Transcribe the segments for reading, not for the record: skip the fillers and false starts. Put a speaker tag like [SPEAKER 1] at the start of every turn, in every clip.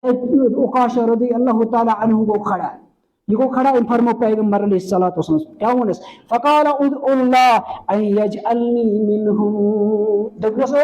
[SPEAKER 1] उकाशा रदी अल्लाह तआला अन्हु को खड़ा, ये को खड़ा इन फरमो पैगंबर अलैहिस्सलातु वस्सलाम क्या वनस फकाल उदउल्लाह अन यजअलनी मिनहुम दगस ए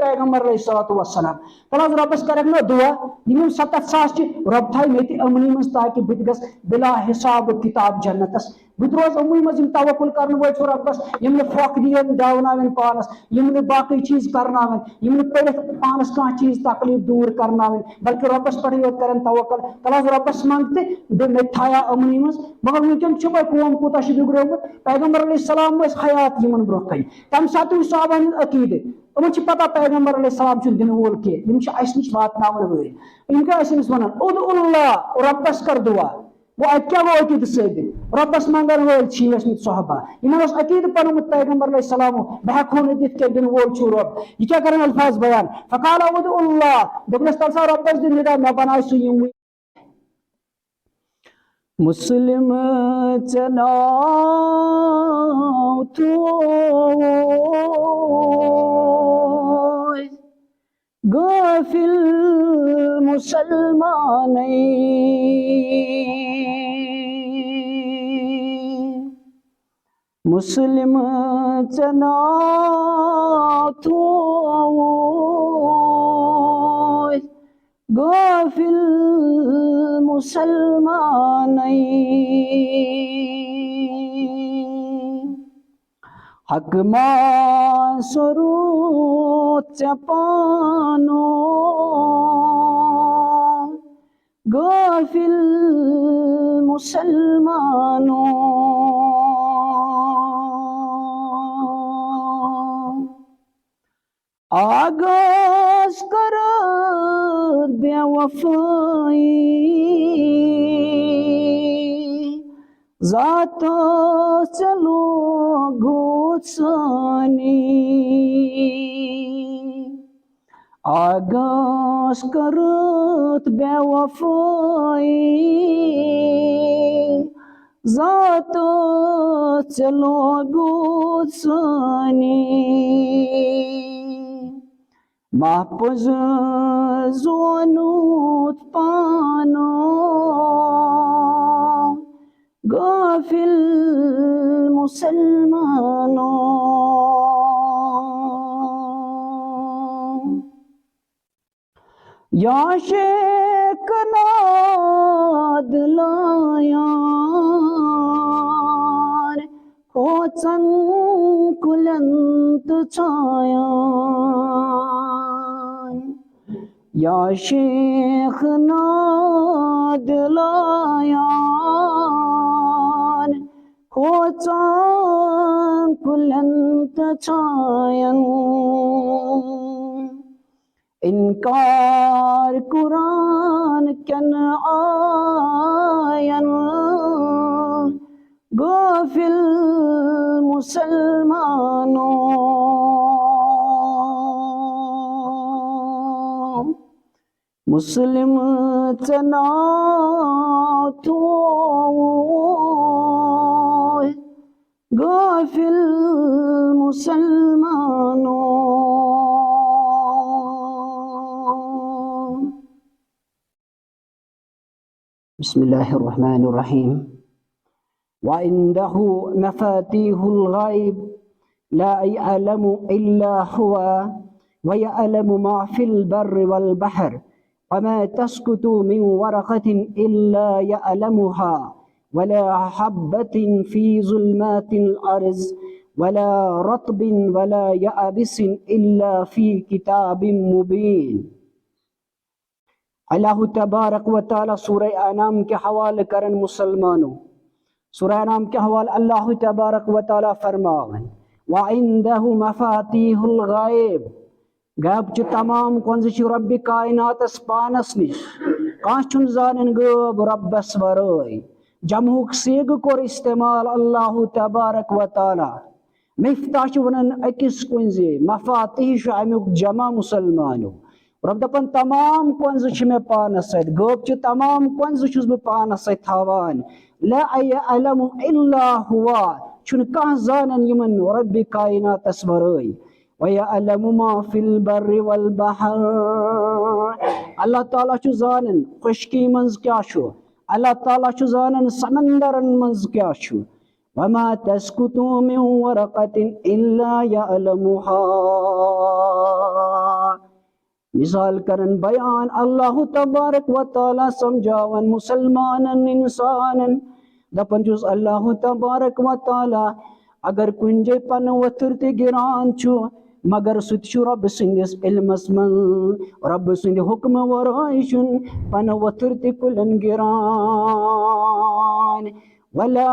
[SPEAKER 1] पैगंबर अलैहिस्सलातु वस्सलाम तलाज रब्बस करक न दुआ यिम 70,000 रब थाय मेति अमनी मस ताकि बुत गस बिला हिसाब किताब जन्नतस बुत रोज अमनी मस यिम तवक्कुल करन वल छु रब्बस यिम ने फक दियन दावनावन पानस यिम ने बाकी चीज करनावन यिम ने पड़ित पानस का चीज तकलीफ दूर करनावन बल्कि रब्बस पर योत करन तवक्कुल तलाज रब्बस मांगते बे में थाया अमनी मस मगर वुनकन छु कौम कोता छ बिगड़ोमत पैगंबर अलैहिस्सलाम मस हयात यिमन ब्रोह कन तम सातु साहबान अकीदे यमन छ पता पैगंबर अलैहिस्सलाम छु दिन वोल के यिम छ अस निश वातनावन वल यिम का अस वनन उदउल्लाह रब्बस कर दुआ वो क्या वो अकीद सदी रब्बस मंगन वल छी वसमित सहाबा यमन उस अकीद पनुमत पैगंबर अलैहिस्सलाम बहको न दित के दिन वोल छु रब ये क्या करन अल्फाज बयान फकाल उदउल्लाह दोगनस तलसा रब्बस दिन निदा मैं बनाय सु यिम मुस्लिम चना तो गाफिल मुसलमान मुस्लिम चना तो गाफिल मुसलमान हक मा स्वरूप चपानो गाफिल मुसलमानो आगाज कर बेवफाई जाता चलो घोसानी आगाज करत बेवफाई जाता चलो घोसानी महफूज जोनुत पानो गाफिल मुसलमानो या शेख नादलायान खोचन कुलंत छायान या शेख नादलायान खोचन कुलंत छायन इनकार कुरान कन आयन गाफिल मुसलमानो मुस्लिम चना तो गाफिल मुसलमानो बिस्मिल्लाहिर्रहमानिर्रहीम व इंदहु मफातीहुल गैब ला यअलमु इल्ला हुवा व यअलमु मा फिल बर्रि वल बहर वमा तस्कुतु मिन वरक़तिन इल्ला यअलमुहा वला हब्बतिन फी ज़ुल्मातिल अर्ज़ वला रत्बिन वला याबिसिन इल्ला फी किताबिम मुबीन। अल्लाह तबारक व तआला सूरह अनाम के हवाले करन मुसलमानों सूरह अनाम के हवाले अल्लाह तबारक व तआला फरमावन व इंदहु मफातीहुल गैब गैब च तमाम कंज च रब कायनातस पानस निश कांच छुन जानन गैब रब्बस वराय जमुक सेग कोर इस्तेमाल अल्लाह तबारक व तआला मिफ्ताह च वनन अकिस कुंजे मफातीह श अमुक जमा मुसलमानों रब दपन तमाम कंज च मे पानस सत गैब च तमाम कंज छुस बह पानस सत थावान ला यअलमु इल्ला हुवा छुन कह जानन यमन रब कायनातस वराय व यअलमु मा फिल बर्रि वल बहर अल्लाह ताला छु जानन खुशकी मंज क्या छु, अल्लाह ताला छु जानन समंदरन मंज क्या छु। वमा तस्कुतु मिन वरक़तिन इल्ला यअलमुहा। मिसाल करन बयान अल्लाह तबारक व ताला समझावन मुसलमानन इंसानन दपन जुस अल्लाह तबारक व ताला अगर कुंजे पन वथुर ते गिरान छु मगर सुत रब सिंदिस इल्मस मन रब सिंद हुक्म वराय छुन पन वथुर ते कुलन गिरान। वला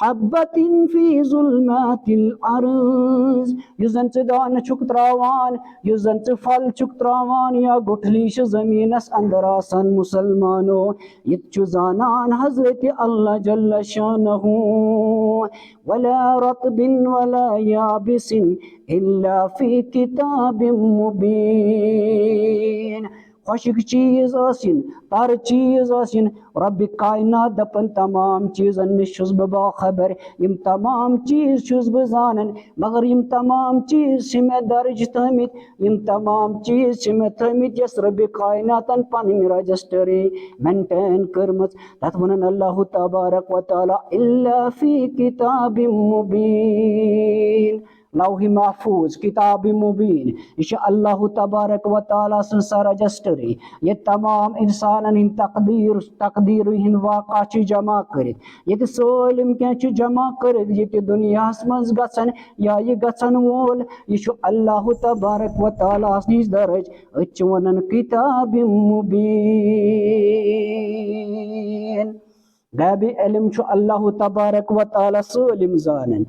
[SPEAKER 1] हब्बतिन फी ज़ुल्मातिल अर्ज़ युजन च दान छुक त्रावान युजन च फल छुक त्रावान या गुठली श ज़मीनस अंदर आसन मुसलमानो यत छु जानन हज़रत अल्लाह जल्ल शानहु। वला रत्बिन वला याबिसिन इल्ला फी किताबिम मुबीन। खुशक चीज आसिन तर चीज आसिन रब कायनात दपन तमाम चीजन निश छुस बह बाखबर यम तमाम चीज छुस बह जानन मगर यम तमाम चीज छ मे दर्ज थमित यम तमाम चीज छ मे थमित यस रब कायनातन पन रजिस्टरी मेंटेन करमत तत वनन अल्लाह तबारक व तआला इल्ला फी किताबिम मुबीन। लौह महफूज किताब मुबीन यह अल्लाह तबारक व तआला सा रजिस्टरी ये तमाम इंसानन हिंद तकदीर हिंद वाक़ा च जमा करित ये सालिम क्या जमा करित ये दुनियास मज गसन या ये गसन वोल यह अल्लाह तबारक व तआला निज दरज अच वनन किताब मुबीन। गैब इल्म छु अल्लाह तबारक व तआला सालिम जानन।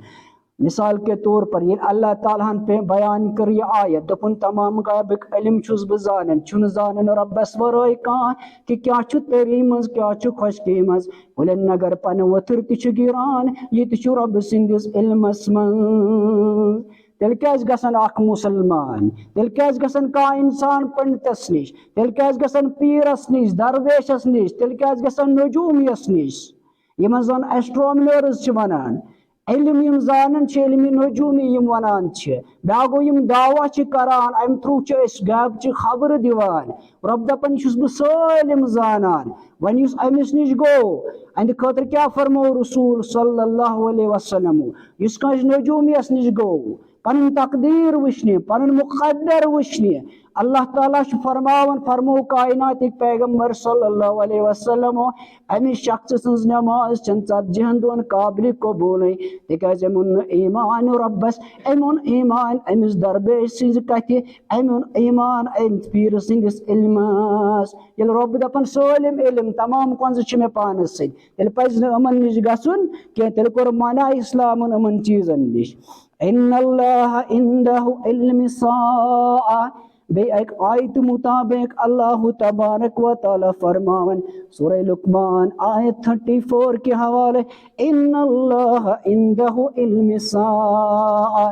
[SPEAKER 1] मिसाल के तौर पर ये अल्लाह ताला पे बयान कर ये आयत दपन तमाम गैबिक इल्म छुस बह जानन छुन जानन रब्बस वराय कान कि क्या छु तरी मज क्या छु खुशकी मज कुलन नगर पन वथुर ति गिरान ये छु रब सिंदिस इल्मस मज। तेल क्या गसन अख मुसलमान तेल क्या गसन का इंसान पंडितस निश तेल क्या गसन पीरस निश दरवेशस निश तेल क्या गसन नजूमियस निश यमन जन एस्ट्रोनॉमर्स च वनान इल्म यम जानन छ इल्म नजूमी यम वनान छ बागो यम दावा छ करान अम थ्रू छ अस गैब च खबर दिवान रब दपन छुस बह सालिम जानन वन युस अमिस निश गो अंद खतर क्या फरमो रसूल सल्लल्लाहु अलैहि वसल्लम युस कांस नजूमियस निश गो पन तकदीर वुश्ने पन मुक़द्दर वुश्ने अल्लाह ताला फरमावन फरमो कायनात पैगंबर सल्लल्लाहु अलैहि वसल्लम अमिस शख्स सज नमाज चन ज़तजहन दोन काबिल कबूल तिकाज अमुन ईमान रब्बस अमुन ईमान अमिस दरबेश सिज कथि अमुन ईमान अमिस पीर सिंदिस इल्मस ये रब दपन सालिम इल्म तमाम कंज छ मे पानस सि तेल पज अमन निश गसुन के तेल कोर मना इस्लाम अमन चीजन निश। इन्नल्लाह इंदहु इल्म साआ बे एक आयत मुताबिक अल्लाह तबारक व तआला फरमावन सूरह लुकमान आयत 34 के हवाले इन्नल्लाह इंदहु इल्म साआ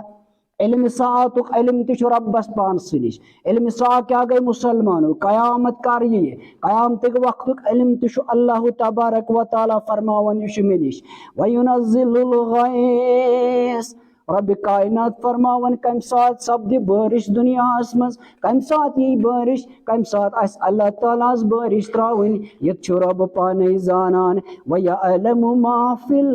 [SPEAKER 1] इल्म साअतुक इल्म तिश रब्बस पान निश इल्म सा क्या गई मुसलमानों कयामत कर ये कयामत वक्त इल्म तिश अल्लाह तबारक व तआला फरमावन युश मे निश व युनज़्ज़िलुल गैस रब कायनात फरमावन कम साथ सब्द बारिश दुनियास मज कम साथ ये बारिश कम साथ अस अल्लाह ताला बारिश त्रावन ये रब पाने जानन व यअलमु मा फिल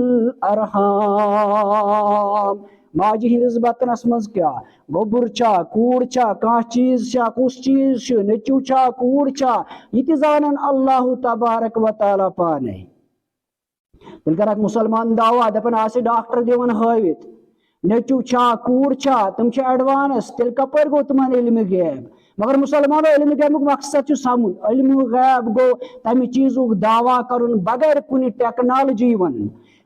[SPEAKER 1] अरहाम माजी हिंदिस बतनस मज क्या गोबर छा कूड़ छा कह चीज छा कुछ चीज नचू छा कूड़ छा ये जानन अल्लाह तबारक व तआला पाने। तेल कर मुसलमान दावा दपन आसे डॉक्टर दिवन हावित नचू छा कूड़ छा तुम एडवांस तेल कपर गो तुम इल्म गैब मगर मुसलमानों इल्म गैब मकसद समझ इल्म गैब गो तमि चीज दावा करुन बगैर कुछ टेक्नोलॉजी वन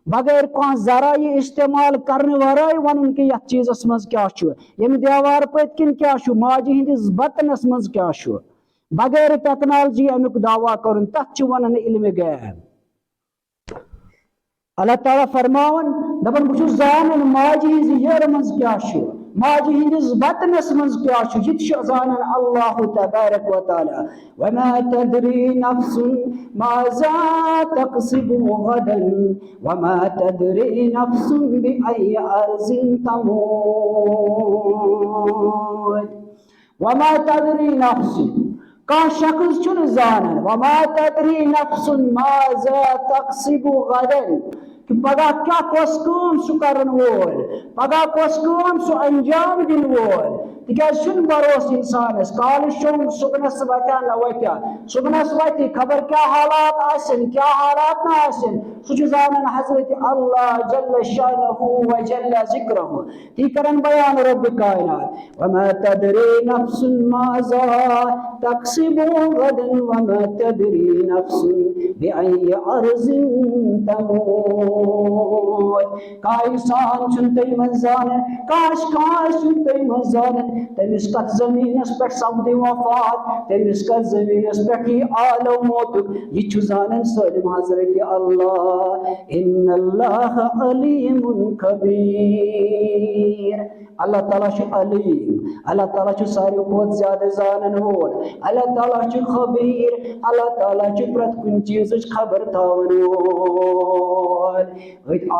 [SPEAKER 1] बगैर कह जराये इस्तेमाल करने वराय वन कि यथ चीजस मज क्या यम देवार पत किन क्या माजी हिंदिस बतनस मज क्या बगैर टेक्नोलॉजी अमुक दावा करुन तथ वनन इल्म गैब। अल्लाह ताला फरमावन दपन बह जानन माजी हिंज यर मज क्या माजी हिंदिस बतनस मज क्या ये जानन अल्लाह तबारक व तआला वमा तदरी नफ्सुन माज़ा तक्सिबु गदन वमा तदरी नफ्सुन बिअय्यि अर्ज़िन तमूत वमा तदरी नफ्सुन का शख्स चुन जानन वमा तदरी नफ्सुन माज़ा तक्सिबु गदन कि पगह क्या कस काम सु करन वोल पगह कस काम सु अंजाम दिन वोल तिकाज छुन भरोस इंसानस काल शोम सुबनस वता न वता सुबनस वती खबर क्या हालात आसन क्या हालात ना आसन सुच जानन हजरत अल्लाह जल्ल शानहु व जल्ल जिक्रहु ती करन बयान रब कायनात वमा तदरी नफ्सुन माज़ा तक्सिबु गदन वमा तदरी नफ्सुन बिअय्यि अर्ज़िन तमूत का इंसान चुनते मंजान काश काश चुनते मंजान तमिस कत जमीनस पे सपदि वफात तमिस कत जमीनस पे आलो मौतुक यह छु जानन सलिम हजरत अल्लाह इन्नल्लाह अलीमुन खबीर अल्लाह ताला छु अलीम अल्लाह ताला छु सारे बहुत ज्यादा जानन वोल अल्लाह ताला छु खबीर अल्लाह ताला छु प्रत कुन चीज खबर थावन वोल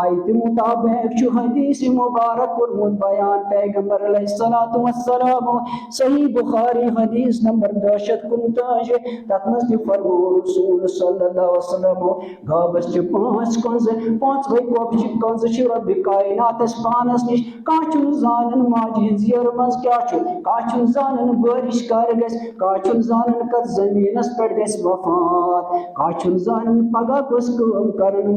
[SPEAKER 1] आयत मुताबिक छु हदीस मुबारक कुर्मुत बयान पैगंबर अलैहिस्सलातु वस्सलाम सही बुखारी हदीस नंबर 259 तत्मस फरमो रसूल सल्लल्लाहु अलैहि वसल्लम गाबस छु पांच वे कोप छु कंज छु रब कायनात पानस निश का छु जानन माजी जियर मज क्या छु का छु जानन बारिश कर गस का छु जानन कत जमीनस पर गस वफात का छु जानन पगा कस काम करन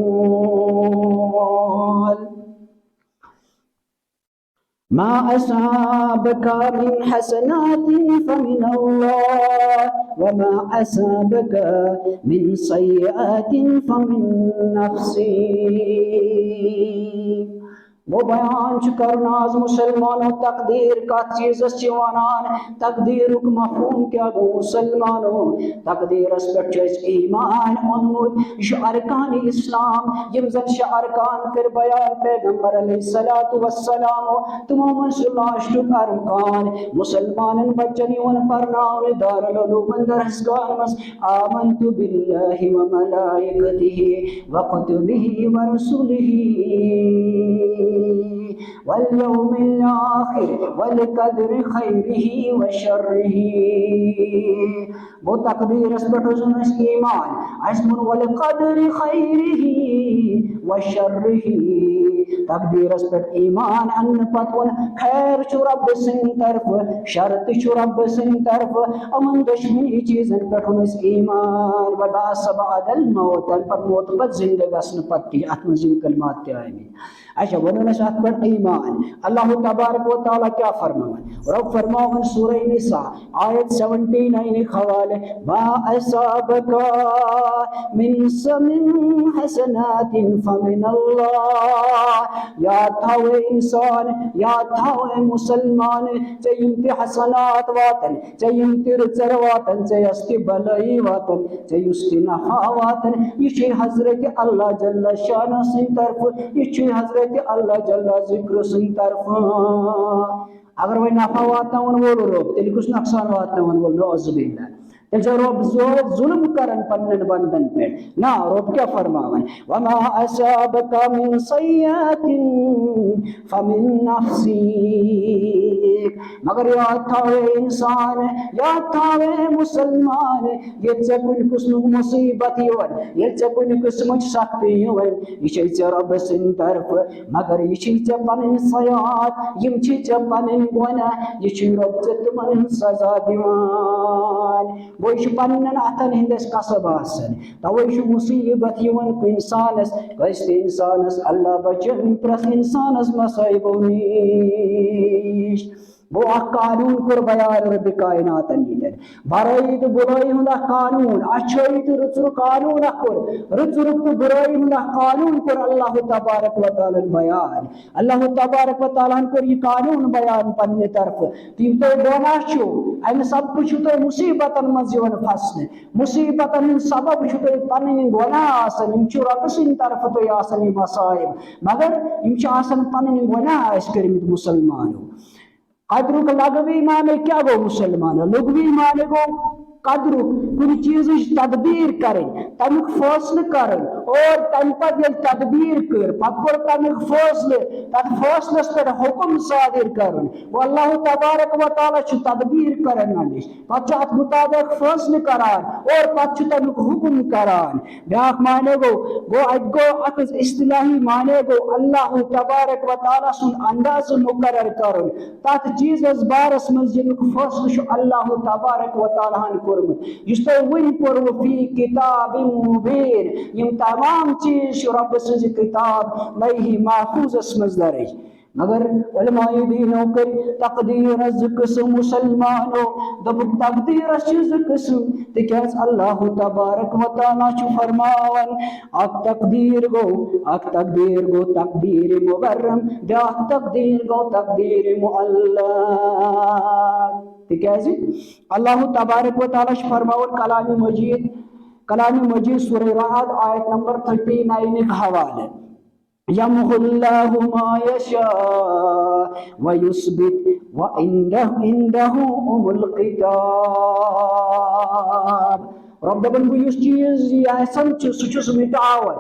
[SPEAKER 1] मा असाबका मिन हसनातिन फमिन अल्लाह वमा असाबका मिन सय्यअतिन फमिन नफ्सिक वो बयान करनाज मुसलमानों तकदीर का चीज वनान तकदीर मफहूम क्या गो मुसलमानों तकदीर ईमान ओनमुत अरकान इस्लाम यम जन अरकान कर बयान पैगंबर अलैहिस्सलातु वस्सलाम तमाम लाशुक अरकान मुसलमानन बच्चन वन परनाव दारुल उलूम दरसगान मस आमन्तु बिल्लाहि व मलाइकतिहि व कुतुबिहि व रुसुलिहि वल्यौमिल आखिर वल कद्रि खैरिही व शर्रिही वो तकदीर अस ईमान असमुन वल कद्रि खैरिही व शर्रिही तकदीर अस ईमान अन पतवन खैर छु रब सिन तरफ शर छु रब सिन तरफ अमन दुश्मनी चीजन पे ईमान बदा सबअदल मौत पर मौत पर जिंदगी पत्ती अतम कलमात आएंगे अच्छा वनन साथ पर ईमान अल्लाह तबारक व तआला क्या फरमावन रब फरमावन सूरह निसा आयत 79 हवाले मा असाबका मिन हसनातिन फमिन अल्लाह या था वे इंसान या था वे मुसलमान चयिंति हसनात वातन चयिंति रुचर वातन चयस्ति भलाई वातन चयुस्ति नफा वातन ये हजरत अल्लाह जल्ल शान सिन तरफ ये हजरत अल्लाह जल्ला जिक्र सिन तरफ अगर वह नफा वातन बोलो रोब तेल कुछ नुकसान वातन बोलो नौजुबिल्लाह तेल रोब जुल्म करन पन्नन बंदन पे ना रोब क्या फरमावन वमा असाबका मिन सय्यतिन फमिन नफ्सिक मगर याद था वे इंसान याद था वे मुसलमान ये कुन कुछ मुसीबत यवन ये कुन कुछ मुझ सकती यवन ये रब सिन तरफ मगर ये पन्न सयात यम पन्न गुना ये रब तमन सजा दिवान वो पन्न अथन हिंदस कसब आसन तवे मुसीबत यवन इंसानस कैसे इंसानस अल्लाह बचन प्रस इंसानस मसाइबो नीश वो कानून कर बयान रब कायनात नीदन बराई तो बुराई हुंदा कानून अच्छाई तो रुचुर कानून कर रुचुर तो बुराई हुंदा कानून कर अल्लाह तबारक व तआला बयान अल्लाह तबारक व तआला कर ये कानून बयान पन्ने तरफ तीन तो दोना छु अन सब कुछ तो मुसीबतन में जीवन फसने मुसीबतन सबब छु तो पन्ने गुनाह आसन इन छु रब सिन तरफ तो आसन मसाइब मगर इन छु आसन पन्ने गुनाह इस करमित मुसलमानों कदरुक लगवी माने क्या गो मुसलमान लुगवी माने गो कदरुक कुछ चीज तदबीर करें तमिक फैसले कर और तम पे तदबीर कर पे तमिक फैसले तथ फैसलस पे हुक्म सादिर कर अल्लाह तबारक व तआला तदबीर कर पे अत मुताबिक फैसले करान और पे तमिक हुक्म करान ब्याक माने गो गो अत इस्तिलाही माने गो अल्लाह तबारक व तआला सुन अंदाज मुकर्रर कर तथ चीज बारस मज यमुक फैसले अल्लाह तबारक व तआला कोर्मुत युस तो वन पोर फी किताब मुबीन यम तमाम चीज रब सज किताब लौह महफूज मज दर्ज मगर उलमाए दीनों कर तकदीर क़िस्म मुसलमानों दबुक तकदीर क़िस्म तिकाज अल्लाह तबारक व तआला छु फरमावन अक तकदीर गो तकदीर मुबर्रम ब्या तकदीर गो तकदीर मुअल्ला तिकाज अल्लाह तबारक व तआला छु फरमावन कलाम मजीद सूरह राद आयत नंबर 39 का हवाला यमहुल्लाहु मा यशा व युस्बित व इंदहु उमुल किताब रब दबन बु युस चीज यसन सह मिटावन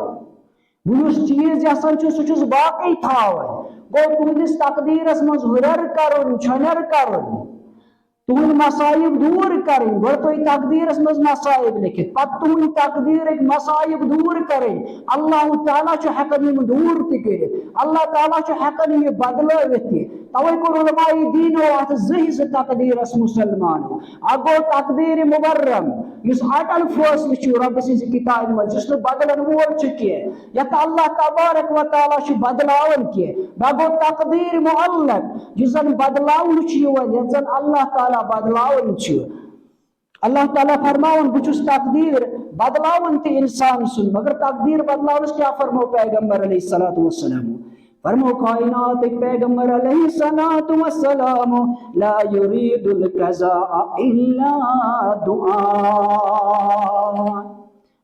[SPEAKER 1] बु युस चीज यसन सह बाकी थावन गो तुहदिस तकदीरस मज हुरर करुन छनर करुन तुहद मसाइब दूर करें गो तो तकदीरस मज मसाइब लिखित पत तुहद तकदीर मसाइब दूर करें अल्लाह ताला हेकन यम दूर तक अल्लाह ताला हेकन यह बदलवित तवे कोर उलमाए दीनो अत जहिज तकदीरस मुसलमानो अगो तकदीर मुबर्रम युस अटल फैसले छु रब सिज किताब मज युस बदलन वोल छु के यत अल्लाह तबारक व तआला छु बदलावन के बगो तकदीर मुअल्लक युस बदलावन छु यत जन अल्लाह ताला बदलावन छु अल्लाह ताला फरमावन बुचुस तकदीर बदलावन ते इंसान सुन मगर तकदीर बदलावन क्या फरमाओ पैगंबर अलैहिस्सलातु वस्सलाम फरमो कायनात पैगंबर अलैहिस्सलातु वस्सलाम ला युरीदुल कज़ा इल्ला दुआ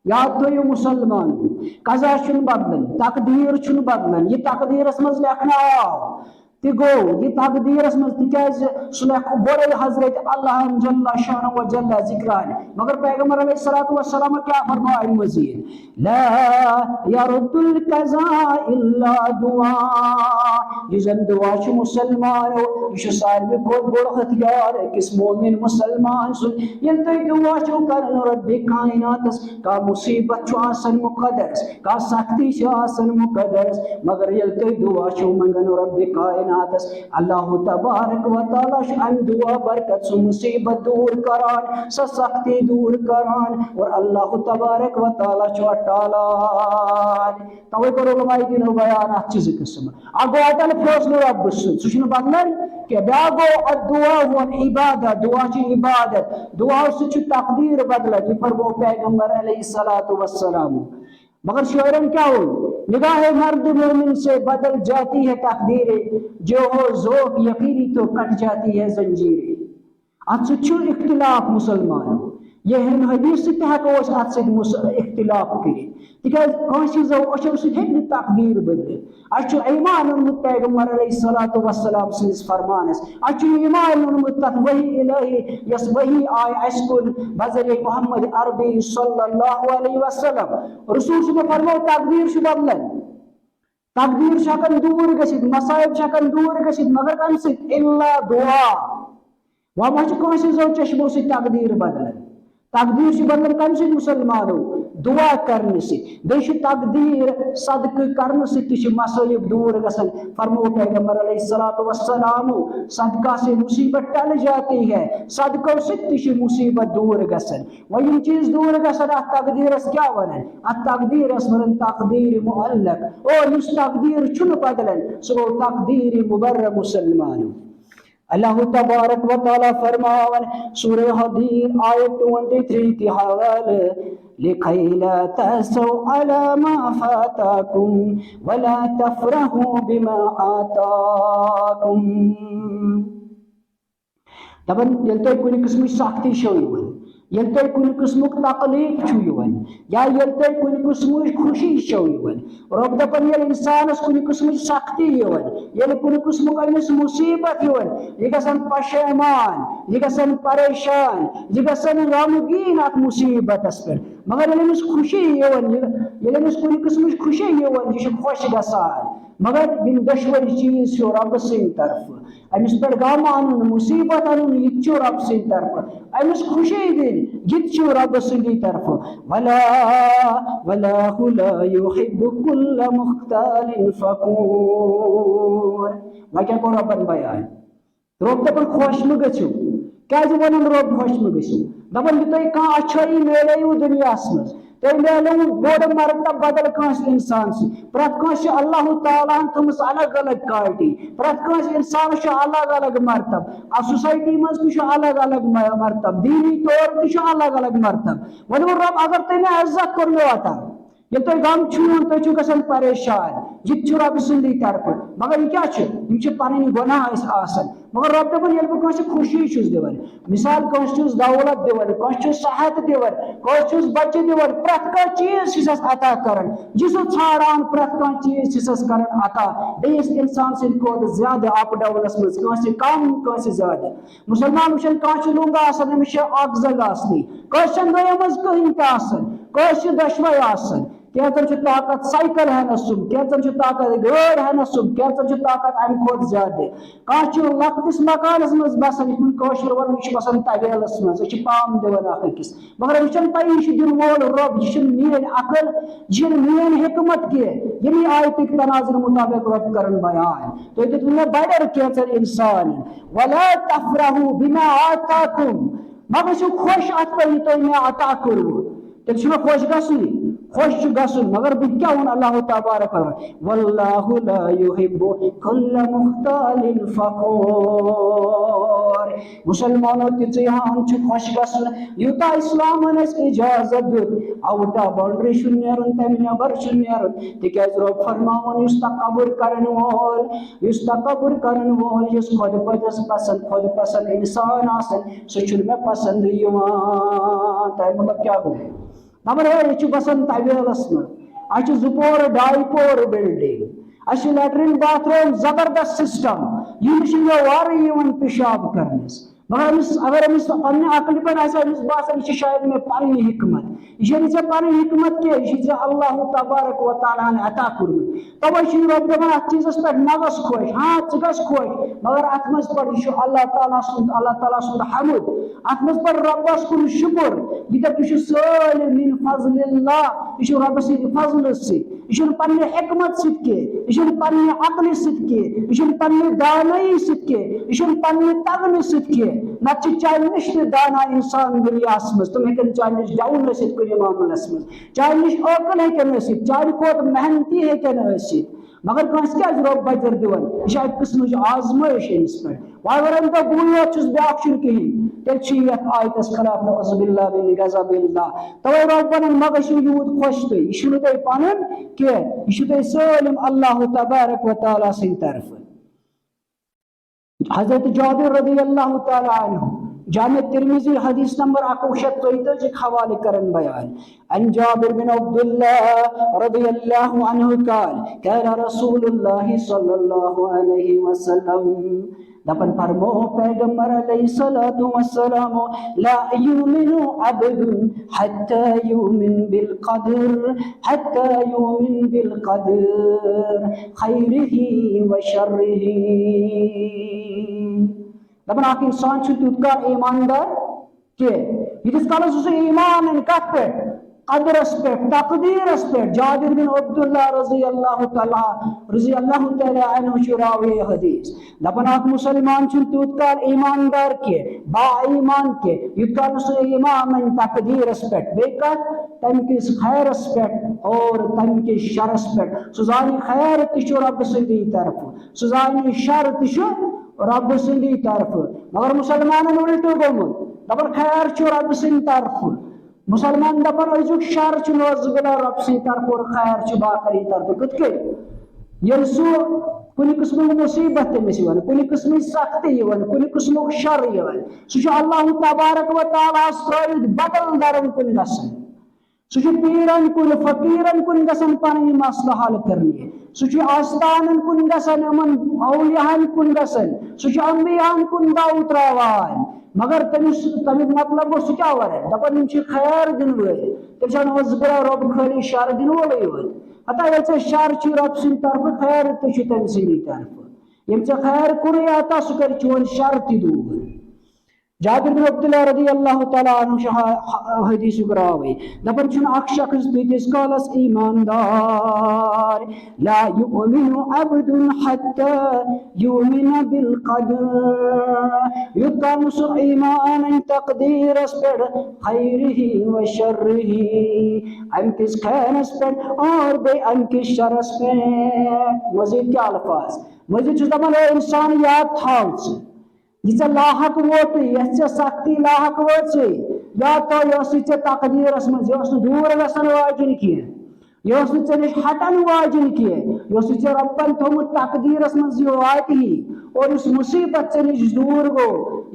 [SPEAKER 1] याद थो मुसलमान कज़ा छुन बदलन तकदीर छुन बदलन ये तकदीरस मज लेखना ति गो ये तकदीरस मज तिकाज सुलेख बड़े हजरत अल्लाह जल्ला शान व जल्ला जिक्रान मगर पैगंबर अलैहिस्सलातु वस्सलाम क्या फरमाया मजीद ला यरुद्दुल कज़ा इल्ला दुआ जिन दुआ छु मुसलमानो यह सारे बहुत बड़ हथियार किस मोमिन मुसलमान सुन यल तो दुआ छु करन रब कायनातस का मुसीबत छु आसन मुकद्दस का सख्ती छु आसन मुकद्दस मगर यल तो दुआ छु मंगन रब कायनातस अल्लाह तबारक व तआला अन दुआ बरकत सु मुसीबत दूर करान स सख्ती दूर करान और अल्लाह तबारक व तआला छु टालान तवे करो उलमाए दिन बयान चीज किस्म अगो अटल फैसले रब सुन बदलन के बागो दुआ वन इबादत दुआ ची इबादत दुआ सु तकदीर बदलन फरमो पैगंबर अलैहिस्सलातु वस्सलाम मगर शायरन क्या हो निगाह मर्द मोमिन से बदल जाती है तकदीरें जो हो ज़ोक यकीनी तो कट जाती है जंजीरें अत इख्तिलाफ मुसलमान यह हदीस अत इख्तिलाफ कर तकदीर बदल अच्छु ईमान ओनमुत पैगंबर अलैहिस्सलातु वस्सलाम सिंदिस फरमानस अच्छु ईमान ओनमुत तथ वही इलाही यस वही आय अस्कुल बजरे मोहम्मद अरबी सल्लल्लाहु अलैहि वसल्लम रसूल से फरमो तकदीर छु बदलन तकदीर शकन दूर गसित मसाइब शकन दूर गसित मगर कम से इल्ला दुआ वह कौन जो चश्मों से तकदीर बदलन तकदीर से बदलन कम से मुसलमानों दुआ करने से बेश तकदीर सदक करने से मसाइब दूर गसन फरमो पैगंबर अलैहिस्सलातु वस्सलाम सदका से मुसीबत टल जाती है सदकों से मुसीबत दूर गसन वही चीज दूर गसन तकदीर क्या वन तकदीर वन तकदीर मुअल्लक और उस तकदीर चुन बदलन सो तकदीर मुबर्र मुसलमानों अल्लाह तबारक व तआला फरमावन सूरह हदीद आयत 23 के हवाले लिखै ला तसौ अला मा फाताकुम वला तफरहु बिमा आताकुम तबन यलतो कुन किस्म सख्ती शोयवन Yel tey kuni qismuk taqlif chu yuvan ya yel tey kuni qismu khushi chu yuvan rob dapan yel insanas kuni qismu sakti yuvan yel kuni qismu amis musibat yuvan yigasan pasheman yigasan pareshan yigasan ramugin at musibat asper magar yel khushi yuvan yel kuni qismu khushi yuvan jish khosh gasan मगर यम दशवर चीज छो रब सिंद तरफ अमिस पर गम अन मुसीबत अन यह रब सिंद तरफ अमिस खुशी दिन यह रब सिंदी तरफ वला वल्लाहु ला युहिब्बु कुल्ल मुख्तालिन फखूर वह क्या को रबन बयान रोब दपन खुश म गछो क्या वन रोब खुश म गछो दपन तुम कह अच्छाई मेलू दुनियास मज तुम मेलू बोड़ मरतब बदल कंस इंसान से प्रत कंस अल्लाह ताला थमस अलग अलग क्वालिटी प्रत कंस इंसान अलग अलग मरतब आ सोसाइटी मज अलग अलग मरतब दीनी तौर अलग अलग मरतब वन रब अगर तुम इज्जत कर अता ये तुम गम छून तुम गसन परेशान यह रब सिंदी तरफ मगर यह क्या पन गुनाह मगर रब दपान ये बह खुशी दिवान मिसाल कंस दौलत दिवान कंस सेहत दिवान कंस बच्चे दिवान प्रत कह चीज अता कर जिस छाड़ान प्रत कह चीज कर अता बेस इंसान सद ज्यादा अप डाउनस मज कम कंस ज्यादा मुसलमान वो कह लूंगा अमिस अग आसनी कंस गयो मज कहीं कंस दशवे कैचन ताकत साइकिल है नसुम कैचन ताकत गाड़ है नसुम कैचन ताकत अम खुद ज्यादा कह लकटिस मकानस मज बसान कशर वन यह बसान तवेलस मज पाम दिवान अकिस मगर यह पी यह दिन वोल रब यह मीन अकल यह मीन हिकमत कह यमी आयत तनाजुर मुताबिक रब कर बयान तो दित मे बड़र कैचन इंसान वला तफरहू बिमा आताकुम मगर खुश अत पे तुम मे अता करू तेल खुश गसुन खुश गसुन मगर बह क्या वन अल्लाह तबारक वल्लाहु ला युहिब्बु कुल्ल मुख्तालिन फखूर मुसलमानों तिहान खुश गसन यूता इस्लाम इजाजत दुत आउटा बाउंड्री नेरुन तम नबर नेरुन तिकाज रब फरमावन तकब्बुर करन वोल खुद पसंद इंसान आसन सह मे पसंद यिवान तम मतलब क्या गो नबर यह बसान तवेलस मज जुपोर डाई पोर बिल्डिंग अ लेटरिन बाथरूम जबरदस्त सिस्टम यह वार पेशाब करनस मगर अगर अमिस पन्ने अकल पे बासान यह शायद मे पन हिकमत यह ऐ पन हिकमत कह यह अल्लाह तबारक व तआला अता कर्मुत तवे रब दपान अत चीजस पे नगस खुश हाँ गस खुश मगर अत मज पढ़ यह अल्लाह ताला सुंद हमुद अत मज पढ़ रब्बस कुन शुक्र यह दप यह सालिम मिन फजलिल्लाह यह रब सद फजल सह पन्ने हिकमत सह यह पन्ने अकल सह यह पन्ने दानई सह यह पन्ने तगन सह नत चाहे नश दाना इंसान दुनिया मज तुम हेकन चाहे नश डाउन कुन मामलस मज चाहे नश अकल हेकन चाहे खोत मेहनती हेकन मगर कंस क्या रब बजर दिवान यह किस्म आजमाइश अमिस पे अगर तो बुत ब्या कहें तेल आयतस खिलाफ नउज़ुबिल्लाह मिन गज़बिल्लाह तवे रब वन मग यूत खुश तुम यह पन कह यह सालिम अल्लाह तबारक व तआला सद तरफ हजरत जाबिर रज़ी अल्लाह तआला अन्हु जामे तिर्मिज़ी हदीस नंबर 1143 हवाले करन बयान अन जाबिर बिन अब्दुल्लाह रज़ियल्लाहु अन्हु काल रसूलुल्लाह सल्लल्लाहु अलैहि वसल्लम दपन फरमो पैगंबर अलैहिस्सलातु वस्सलाम ला युमिनु अब्दुन हत्ता युमिन बिल क़दर खैरिही व शर्रिही दपन आख इंसान तुत काल ईमानदार के यीस कालस ईमान कत पे कदरस पे तकदीरस पे जाबिर बिन अब्दुल्लाह रज़ी अल्लाह तआला अन्हु रावी हदीस दपन आख मुसलमान तुत काल ईमानदार के बा ईमान के युत काल ईमान तकदीरस पे बे तम किस खैरस पे और तम के शरस पे सुजानी खैर तु रब सदी तरफ सुजानी शर तु रब सदी तरफ मगर मुसलमान उल्टो गोमुत दपन खैर रब सद तरफ मुसलमान दपन अजुक शर नौज़ुबिल्लाह रब सद तरफ और खैर बाकरी तरफ कत ये सो कुछ किस्म मुसीबत तमिस कुछ किस्म सख्ती कुछ किस्म शर सह अल्लाह तबारक व तआला थवित बदल दरन कुन गसन सह पीरन कुन फकीरन कुन गसन पन मसला हल करने सह आस्तान कुन गसन अमन औलियान कुन गसन सह अम्बियान कुन दाव त्रावान मगर तमिस मतलब गो सह क्या वन दपान खैर दिन वल तेल रब खाली शर दिन वोल योत हता ये शर रब सद तरफ खैर तम सदी तरफ यम खैर कुन आता सह कर चोन शर दूर जाबिर बिन अब्दुल्लाह रदी अल्लाह तआला अन्हु हदीस रावी दपन छुन अख शख्स तीस कालस ईमानदार ला युमिनु अब्दुन हत्ता युमिन बिल कदर युकाम सु ईमान तकदीरस पर खैरिही व शर्रिही अम किस खैरस पर और बे अम किस शरस पर मजीद क्या अल्फाज मजीद दपन इंसान याद थाव यह लाहक वोत ये सख्ती लाहक वोत या तो यह तकदीरस मज दूर गसन वाजिन कह यह निश हटन वाजिन कह यह रबन थोमुत तकदीरस मज वात ही और इस मुसीबत से निश दूर गो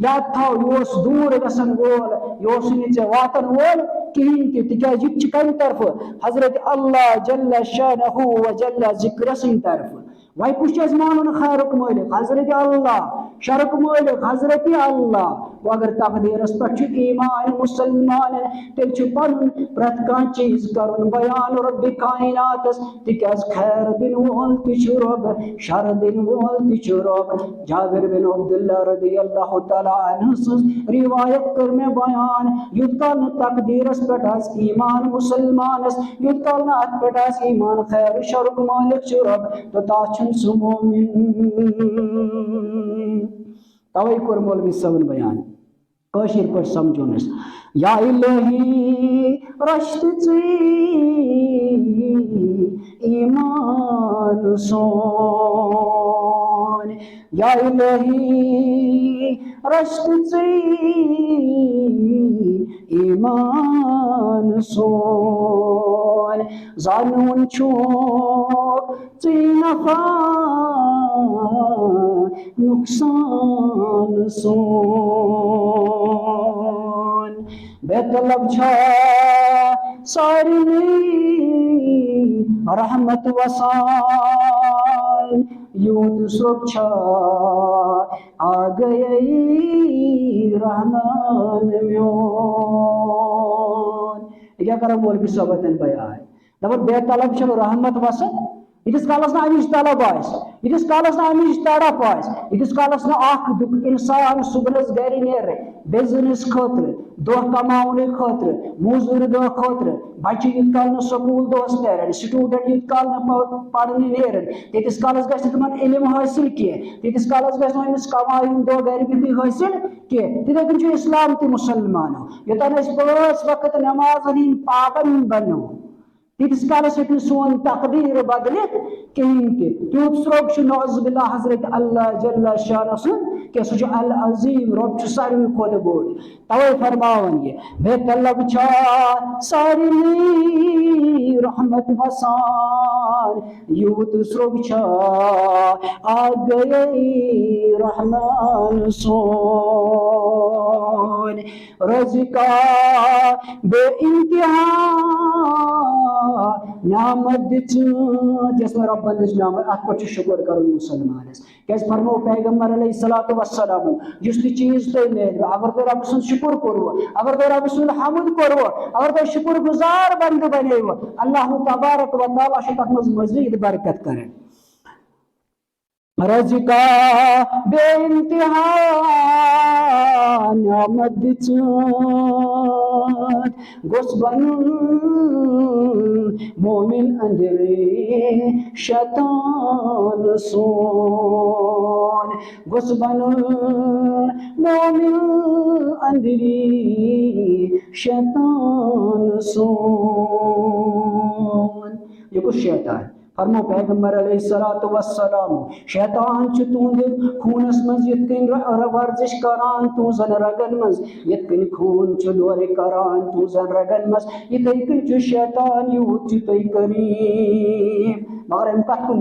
[SPEAKER 1] या थाव यह दूर गसन वोल यह वातन वोल कहें तिज कम तरफ हजरत अल्लाह जल्ल शानहु व जल्ल जिक्र तरफ वह कुछ मान खैरुक मालिक हजरत अल्लाह शरुक मालिक हजरत अल्लाह अगर तकदीरस पे ईमान मुसलमान तेल पन प्रत कह चीज कर बयान रब कायनात तिज खैर दिन वोल रब शर दिन वोल रब जाबिर बिन अब्दुल्लाह रदी अल्लाह तआला अन्हु रिवायत कर में बयान युत काल तकदीरस पे ईमान मुसलमान युत काल अत पे ईमान खैर शरुक मालिक रब तो ताछन सु मोमिन तवे कोर मौलवी सबन बयान कशीर पर समझोनस या इलाही रश्त ईमान सोन या इलाही रश्त ईमान सोन जानून छो नफा नुकसान सोन बेतलब छा सारी रहमत वसान यूं सुरक्षा आ गई रहमान म्योन क्या करा बोल भी सबतन बयान दबन बेतलब छो रहमत वसन इस कालस ना अमिश तलब इस कालस ना अमिश तड़प इस कालस ना इंसान सुबह गर नेर बिजनेस खतर दह कमाने खतर मजूर दह खतर बच्चे इत काल स्कूल दोस नेरन स्टूडेंट इत काल पढ़ने नेरन तीस कालस गि इल्म हासिल कह तीस कालस गमिस कमाइन दह गर बिहि हासिल कह तिथे कन इस्लाम त मुसलमानो योतन 5 वक्त नमाजन हिंद पाबंद बनो तीस कालस हे सोन तकदीर बदलित कहें तूत स्रोग नौजुबिल्ला हजरत अल्लाह जल्ल शान क्या सह अल अजीम रब सारे खुद बोल तवे फरमावन ये बेतलब छा सारी रहमत वसान यूत स्रोग छा आ गई रहमान सोन रज़िका बे इंतहा नामत जिसमें रब्बन नामत अत पे शुक्र कर मुसलमान क्या फरमो पैगम्बर अलैहिस्सलातु वस्सलाम जिस चीज तुम मिल अगर तुम रब सुन शुक्र करो अगर तुम रब सुन हमद करो अगर तुम शुक्र गुजार बंद बने अल्लाह तबारक व तआला तथ मजीद बरकत करें रज़िका बेइंतिहा नामत गोसबन मोमिन अंदरे शैतान सोन गोसबन मोमिन अंदरे शैतान सोन ये कुछ शैतान फरमो पैगम्बर अलैहिस्सलातु वस्सलाम शैतान तुंद खूनस मज यन वर्जिश करान तू जन रगन मज यन खून दौरे करान तू जन रगन मज इथे कन शैतान यूत तुम करीम मगर अम कत कुन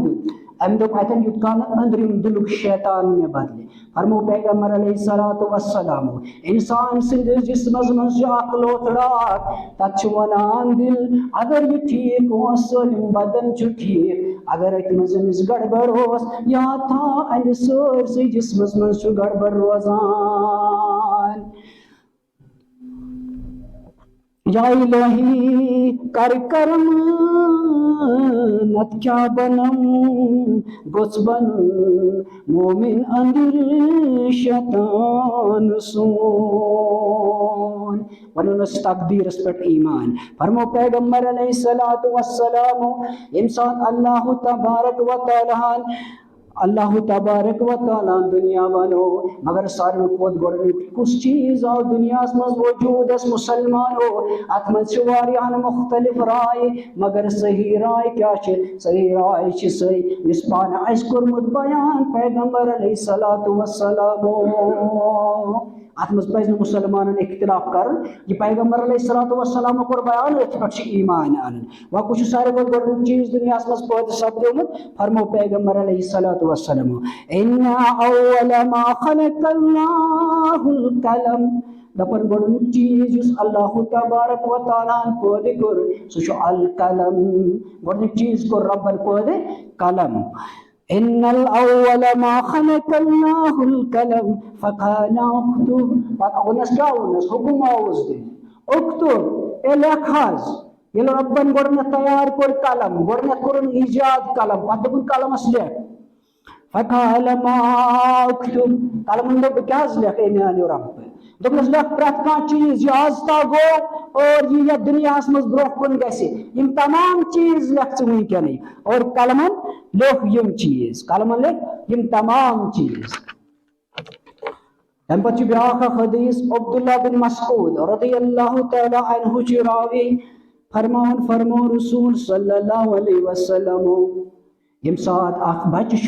[SPEAKER 1] अम दोप अतन युत कान अंदरिम दिलुक शैतान में बदले फरमो पैगंबर अलैहिस्सलातु वस्सलाम इंसान सिंध जिस्मस मस अख लोथड़ा तछ वनान दिल अगर ये ठीक हो सलिम बदन छु ठीक अगर अत मस गड़बड़ होस या था अन सरसै जिस्मस मस छु गड़बड़ रोजान या इलाही कर करम नत क्या बनम गोस बन मोमिन अंदर शैतान सोन वनुनस तकदीरस पे ईमान फरमो पैगंबर अलैहिस्सलातु वस्सलाम इंसान अल्लाह तबारक व तआला अल्लाह तबारक व तआला दुनिया बनो मगर सारे खोद गोड़ कुछ चीज आओ दुनिया मज वजूद मुसलमान हो अत मवारियान मुख्तलिफ राय मगर सही राय क्या सही राय सही इस पान अस कोर्मुत बयान पैगंबर अलैहिस्सलातु वस्सलाम अत मज पज मुसलमान इख्तिलाफ कर ये पैगंबर अलैहिस्सलातु वस्सलाम कोर बयान पे ईमान आन वह सारे गोड़ चीज दुनिया मज पैदा सपदोमुत फरमो पैगंबर अलैहिस्सलातु वस्सलाम इन्ना अव्वल मा खलक़ल्लाहुल कलम दपन गोड़ चीज उस अल्लाह तबारक व तआला पैदा कर सो अल कलम गोड़ चीज को रब्बन पैदा कलम इन्नल अव्वल मा खलक़ल्लाहुल कलम फक़ाल उक्तुब पत क्या हुकुम आउस दे उक्तुब ए लेखाज ये रब्बन गोड़ तैयार कर कलम गोड़ कर ईजाद कलम पत कलमस लेख फक़ाल मा उक्तुब कलम दोप क्या लेख ए रब दोपनस लेख प्रत कह चीज यह आजता गो और ये दुनिया मज ब्रो कुन गम तमाम चीज लेख वनकन और कलमन लेख यम चीज कलमन लेख यम तमाम चीज तम पे ब्या हदीस अब्दुल्ला बिन मसऊद रज़ियल्लाहु तआला अन्हु रावी फरमान फरमो रसूल सल्लल्लाहु अलैहि वसल्लम यम सात अख बच्चे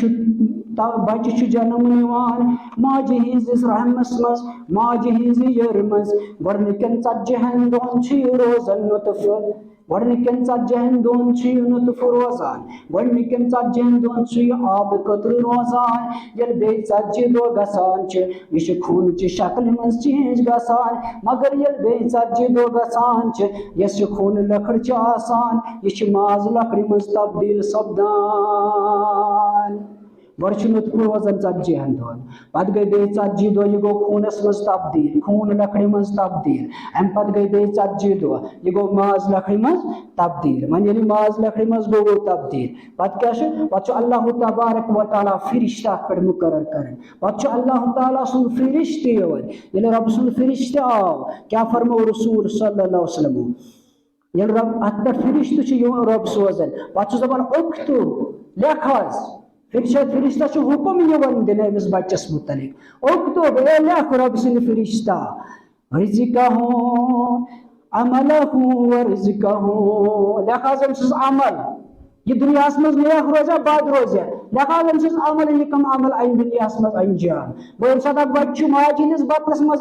[SPEAKER 1] जन्म निवान माजे हिंदिस रहमस मज माजे हिंदि यर मज गोडनिकन 40 दोन रोजन नुतफ गोडनिकन 40 दोन नुतफ रोजान गोडनिकन 40 दोन आब कतर रोजान यल बे 40 दो गसान यह खून च शक्ल मज चेंज गसान मगर यल बे 40 दो गसान यस खून लकड़ च आसान यह माज लकड़ मज तब्दील सपदान वर्षनुत रोजन 40 दोन पत गई बे 40 दो यह गो खूनस मज तब्दील खून लकड़ मज तब्दील अम पत गई बे 40 दो यह गो माज लकड़ मज तब्दील मन ये माज लकड़ मज गो तब्दील पत क्या पत अल्लाह तबारक व तआला फरिश्ता पे मुकर्रर कर पत अल्लाह ताला सुन फरिश्ते ये रब सुन फरिश्ते आओ क्या फरमो रसूल सल्लल्लाहु अलैहि वसल्लम ये रब अत पे फरिश्ते रब सोजन पत दपान उक्तुब लेखज फरिश्ता हुक्म यवन दिन अमिस बच्चस मुतलिक उक्तुब ए लेख रब सुन फरिश्ता रिज़्क़हु अमलहु व रिज़्क़हु लेखज अमिस अमल ये दुनिया मज नेक रोजा बाद रोजा लेखज अमिस अमल ये कम अमल अन दुनिया मज अंजाम गो अम सात बच्चे माज हंदिस बतस मज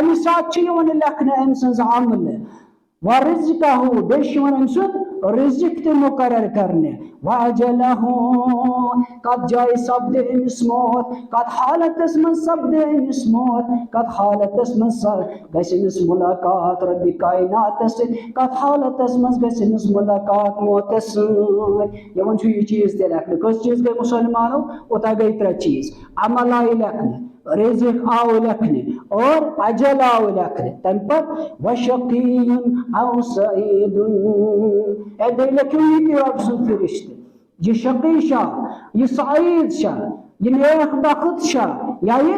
[SPEAKER 1] अमिस सात लेखन अम सज अमल व रिज़्क़हु बेशन अम सुन रिज़्क़ ते मुकर्रर करने वअजलहु कत जाय सब्द अमिस मौत कत हालतस मन सब्द अमिस मौत कत हालतस मन गसिस मुलाकात रब्बि कायनातस कत हालतस मन गसिस मुलाकात मौतस यवन छु ये चीज ते लेखने कस चीज गई मुसलमानों उता गई 3 चीज अमल आय लेखने रिज़्क़ आओ लेखने और अजल आओ लेखने तम पर वशक़ीयुन औ सईदुन ए दे लेखियो ये रब सुन फरिश्ते ये शक़ी शाह ये सईद शाह ये नेक बख्त शाह या ये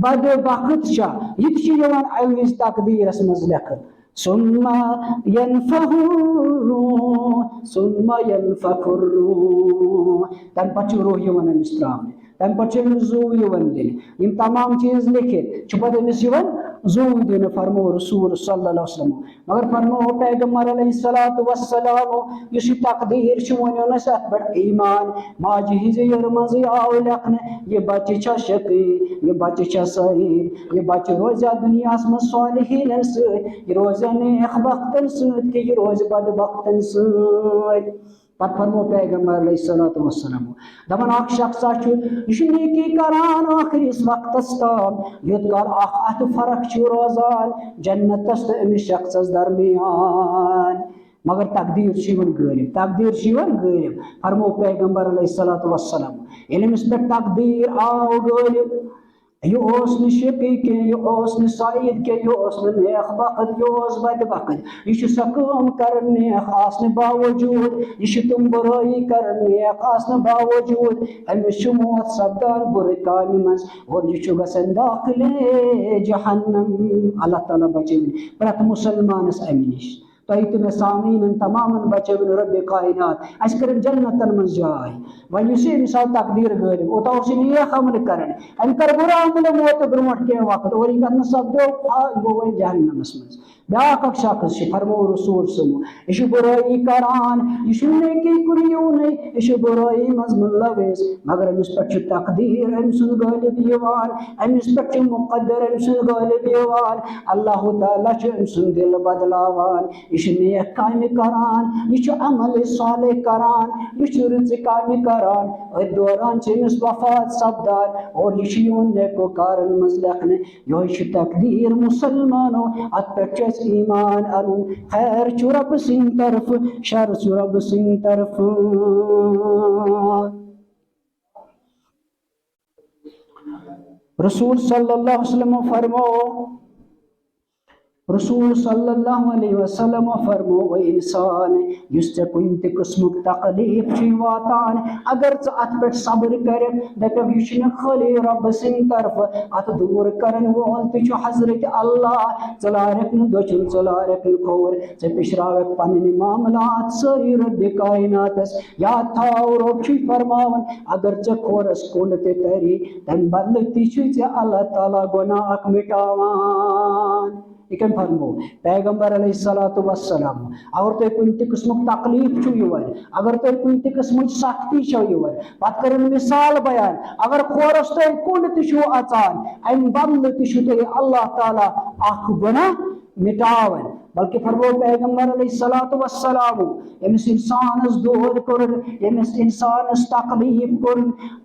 [SPEAKER 1] बद बख्त शाह ये यवन अमिस तकदीरस मज लेखन सुम्मा यनफखुर तम पच रूह यवन अमिस त्रावने तम पे जू यवन दिन इन तमाम चीज लिखित पे अमिस जू दिन फरमो रसूल सल्लल्लाहु अलैहि वसल्लम मगर फरमो पैगंबर अलैहिस्सलातु वस्सलाम इस तकदीर वनस अत पे ईमान माज हिज यर मज आव लेखन ये बच्चे छा शकी ये बच्चे छा सईद ये बच्चे रोजा दुनिया मज सालिहीन सत ये रोजा नेक बख्तन सत कि ये रोज बद बख्तन सत पत फरमो पैगंबर अलैहिस्सलातु वस्सलाम दमन अख शख्स यह नेकी करान आखिरिस वक्तस ताम युत कर अत फर्क रोजान जन्नतस तो अमिस शख्सस दरमियान मगर तकदीर गालिब फरमो पैगंबर अलैहिस्सलातु वस्सलाम इस पे तकदीर आओ गालिब यह शकी के यह सईद के यह नेक वक्त यह बदबख्त यह सह कम कर नेक आसने बावजूद यह तुम बुराई कर नेक आसने बावजूद अमिस मौत सपदान बुरे काम मज और यह गसन दाखिले जहन्नम अल्लाह ताला बचे प्रत मुसलमानस अमि निश तो मे सामीन तमाम बचे रब कायनात अस कर जन्नतन मज जाय वन मिसाल तकदीर गालिब ओत नेक अमल कर अम कर बुरा अमल मौत ब्रोह कह वक्त और यह सपदो गो वन जहन्नमस मज ब्याक शख्स फरमो रसूल सम यह बुराई करान यह नेकी कुन यह बुराई मज मुलविस मगर अमिस पे तकदीर अम सुन गालिब अमिस पे मुकद्दर अम सुन गालिब अल्लाह ताला अम सुन दिल बदलावान यह नेक काम करान यह अमल सालेह करान यह रुज काम करान और दौरान अमिस वफात सपदान और यह नेको कारण मज लखने यह तकदीर मुसलमानो अत पे ईमान अन खैर रब सिंह तरफ शर रब सिंह तरफ रसूल सल्लल्लाहु अलैहि वसल्लम फरमो रसूल सल्लल्लाहु अलैहि वसल्लम फरमो व इंसान युस्ते कुन किस्म तकलीफ वातान अगर अत पे सब्र कर दप यह खाली रब सिंह तरफ अत दूर करन वोल तो हजरत अल्लाह चलारक दोचन चलारक खोर से पिशरावक पन्न मामलात सारी रब कायनातस याद थाव रब फरमावन अगर चे खोरस कुन ते तरी तम बदल ती अल्लाह ताला गुनाह मिटावान इकन फरमो पैगंबर अलैहिस्सलातु वस्सलाम अगर तुम कुन किस्म तकलीफ अगर तुम कुन किस्म सख्ती पत कर मिसाल बयान अगर खोरस तुम कुन तु अचान अम बदल तुम अल्लाह ताला अख गुनाह मिटावन बल्कि फरमो पैगंबर अलैहिस्सलातु वस्सलाम यमिस इंसानस दोहर कर यमिस इंसानस तकलीफ कर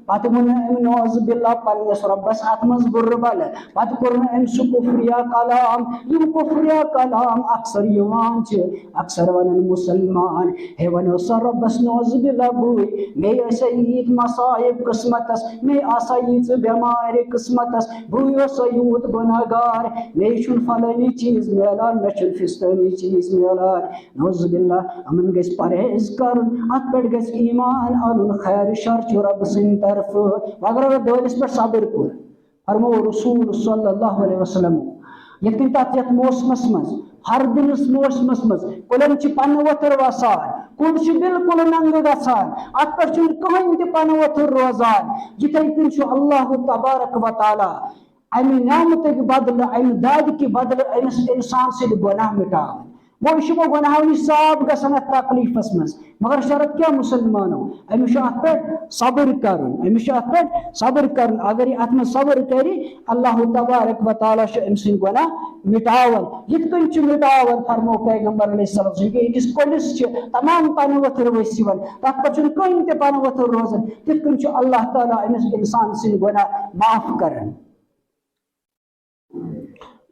[SPEAKER 1] पत मुन नौज बिल्ला पन्नस रब्बस आत्मस बुर बल पत कर सु कुफ्रिया कलाम यम कुफ्रिया कलाम अक्सर युवान अक्सर वन मुसलमान हे वन सर रब्बस नौज बिल्ला बुई मे सईद मसाइब किस्मतस मे आसईद बीमार किस्मतस बुई सयूत गुनाहगार मे छुन फलानी चीज मिलान मे छुन फिस्तनी चीज मिलान नौज बिल्ला अमन गस परहेज कर अत पे गस ईमान अन खैर शर रब सिंह तरफ अगर दोलिस पे सब्र कर फरमो रसूल सल्लल्लाहु अलैहि वसल्लम यकिन तथ मौसमस मज हर दिनस मौसमस मज कुलन पन वथर वसान कुल बिल्कुल नंग गसान अत पे कहीं ते पन वथर रोजान जिथे कन अल्लाह तबारक व तआला अमि नामत बदल अमि दाद की बदल अमिस इंसान से गुनाह मिटावन वो गुनाह साफ गसन तकलीफस मज मगर शरत क्या मुसलमानो अमिस पे सब्र कर सब्र कर अगर अत में सब्र कर अल्लाह तबारक व तआला अमिस गुनाह मिटावन यिथ कन मिटावन फरमो पैगंबर अलैहिस्सलाम अकिस कुलिस तमाम पन वथर वसिवन तथ पे कहीं ते पन वथर रोजन तिथ कन अल्लाह ताला अमिस इंसान सिंद गुनाह माफ करन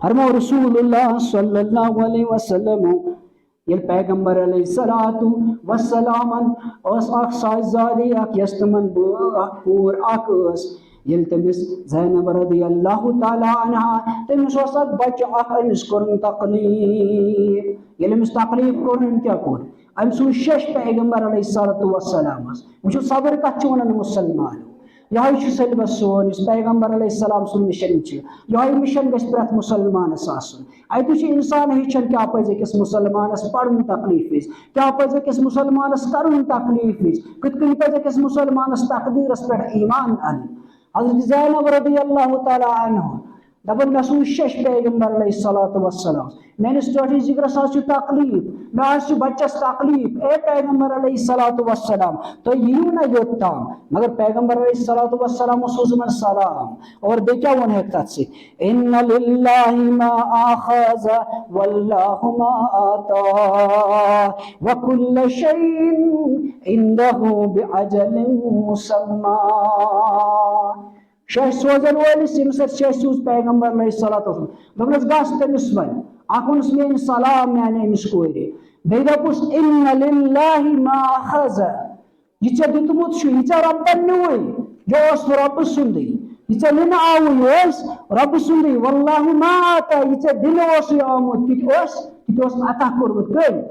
[SPEAKER 1] फरमो रसूलुल्लाह सल्लल्लाहु अलैहि वसल्लम ये पैगंबर अलैहिस्सलातु वस्सलामन ओस अख साजादी अख यस्तमन पूर अकस ये तमिस ज़ैनब रज़ियल्लाहु ताला अन्हा तमिस ओस बच अख अमिस कोरन तकलीफ ये मिस तकलीफ कोरन क्या कोर अम सु शश पैगंबर अलैहिस्सलातु वस्सलाम वो सब्र कत वनन मुसलमान यह सलबस सोन पैगंबर अलैहिस्सलाम सुन मिशन यह मिशन गस प्रत मुसलमानस अत इंसान हेचन क्या पज अकिस मुसलमानस पढ़न तकलीफ क्या पज अकिस मुसलमानस करन तकलीफ कत कन पज अकिस मुसलमानस तकदीरस पे ईमान अन हज़रत ज़ैनब रज़ियल्लाहु ताला अन्हा दपन मे सू शश पैगम्बर अलैहिस्सलातु वस्सलाम मेनिस टोटी जिगरस आज तकलीफ मे आज बच्चस तकलीफ ए पैगम्बर अलैहिस्सलातु वस्सलाम तो यू ना योत्ताम मगर पैगम्बर अलैहिस्सलातु वस्सलाम सोजमन सलाम और बे क्या वन है तत्से इन्ना लिल्लाहि मा आखज़ वल्लाहु मा आता व कुल्ल शैइन इंदहु बिअजलिन मुसम्मा शह सोजन वलिस सूज पैगम्बर दोपस गस तमिस वन अकुनस मेन सलाम मैंने अमिस कोर बे दपुस इन्न लिल्लाहि मा अखज़ यह दितमुत यह रब्बन नुई यह रब सुंद यह इन आव रब सुंद वल्लाहु मा आता यह दिन आमुत तित अता कोर्मुत कल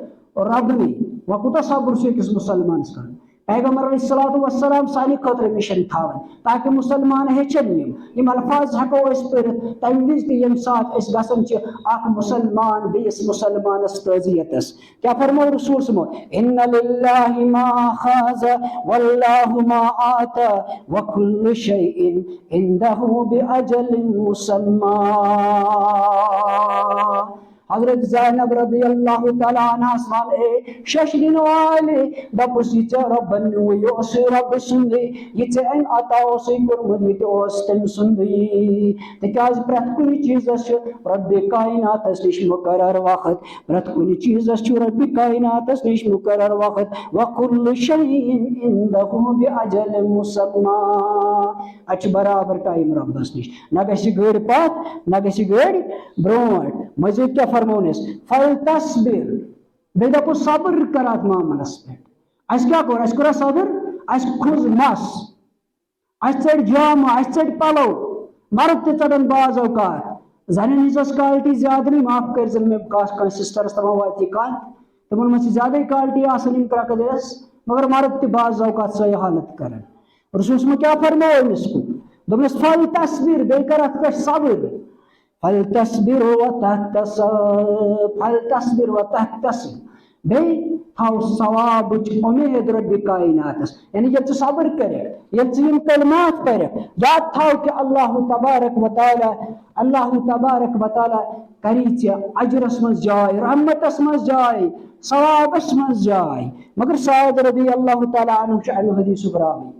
[SPEAKER 1] रब नी वह कूत सब्र अकिस मुसलमान कर पैगम्बर अलैहिस्सलातु वस्सलाम सानी खतर मिशन थावन ताकि मुसलमान हेचन यम अल्फाज हको पर तम विज यम साथ गसन अख मुसलमान बेस मुसलमानस तजियतस क्या फरमो रसूल समो इन्ना लिल्लाहि मा अखज़ वल्लाहु मा आता व कुल्लु शैइन इंदहु बिअजलिन मुसम्मा हजरत ज़ैनब रज़ियल्लाहु तआला अन्हा सवाल ए शशदिन वाले दपुस यह रब्बन नुई रब सुंद यह अन अता कोर्मुत यह तम सुंद तिकाज प्रत कुन चीजस रब्बे कायनातस निश मुकर्रर वक्त प्रत कुन चीजस रब्बे कायनातस निश मुकर्रर वक्त व कुल्लु शैइन इंदहु बिअजलिन मुसम्मा अच बराबर टाइम रब्बस निश न गसि गड़ पत न गसि गड़ ब्रोट मजीद क्या फरमोनस फल तस्बिर बे दपु सब्र कर अत मामलस पे अस क्या कोर अस कोरा सब्र अस खुज मस अस चढ़ जाम अस चढ़ पलो मर्द ते चढ़न बाज औकात जन हिजस क्वालिटी ज्यादा नहीं माफ कर जन में का सिस्टर्स तमा वाती कान तमन में ज्यादा क्वालिटी आसन इन करा कदेस मगर मर्द ते बाज औकात सही हालत करन रसूल में क्या फरमाया इसको दोनों फल तस्बीर बेकर अत पे सब्र फल तस्बिर व तहतसिब बे थाव सवाब उम्मीद रब्बे कायनातस यानी ये तो सब्र करे ये इन कलमात करे याद थाव कि अल्लाह तबारक व तआला करी चे अजरस मज जाय रहमतस मज जाय सवाबस मज जाय मगर साद रदी अल्लाह तआला अन्हु हदीस बरावी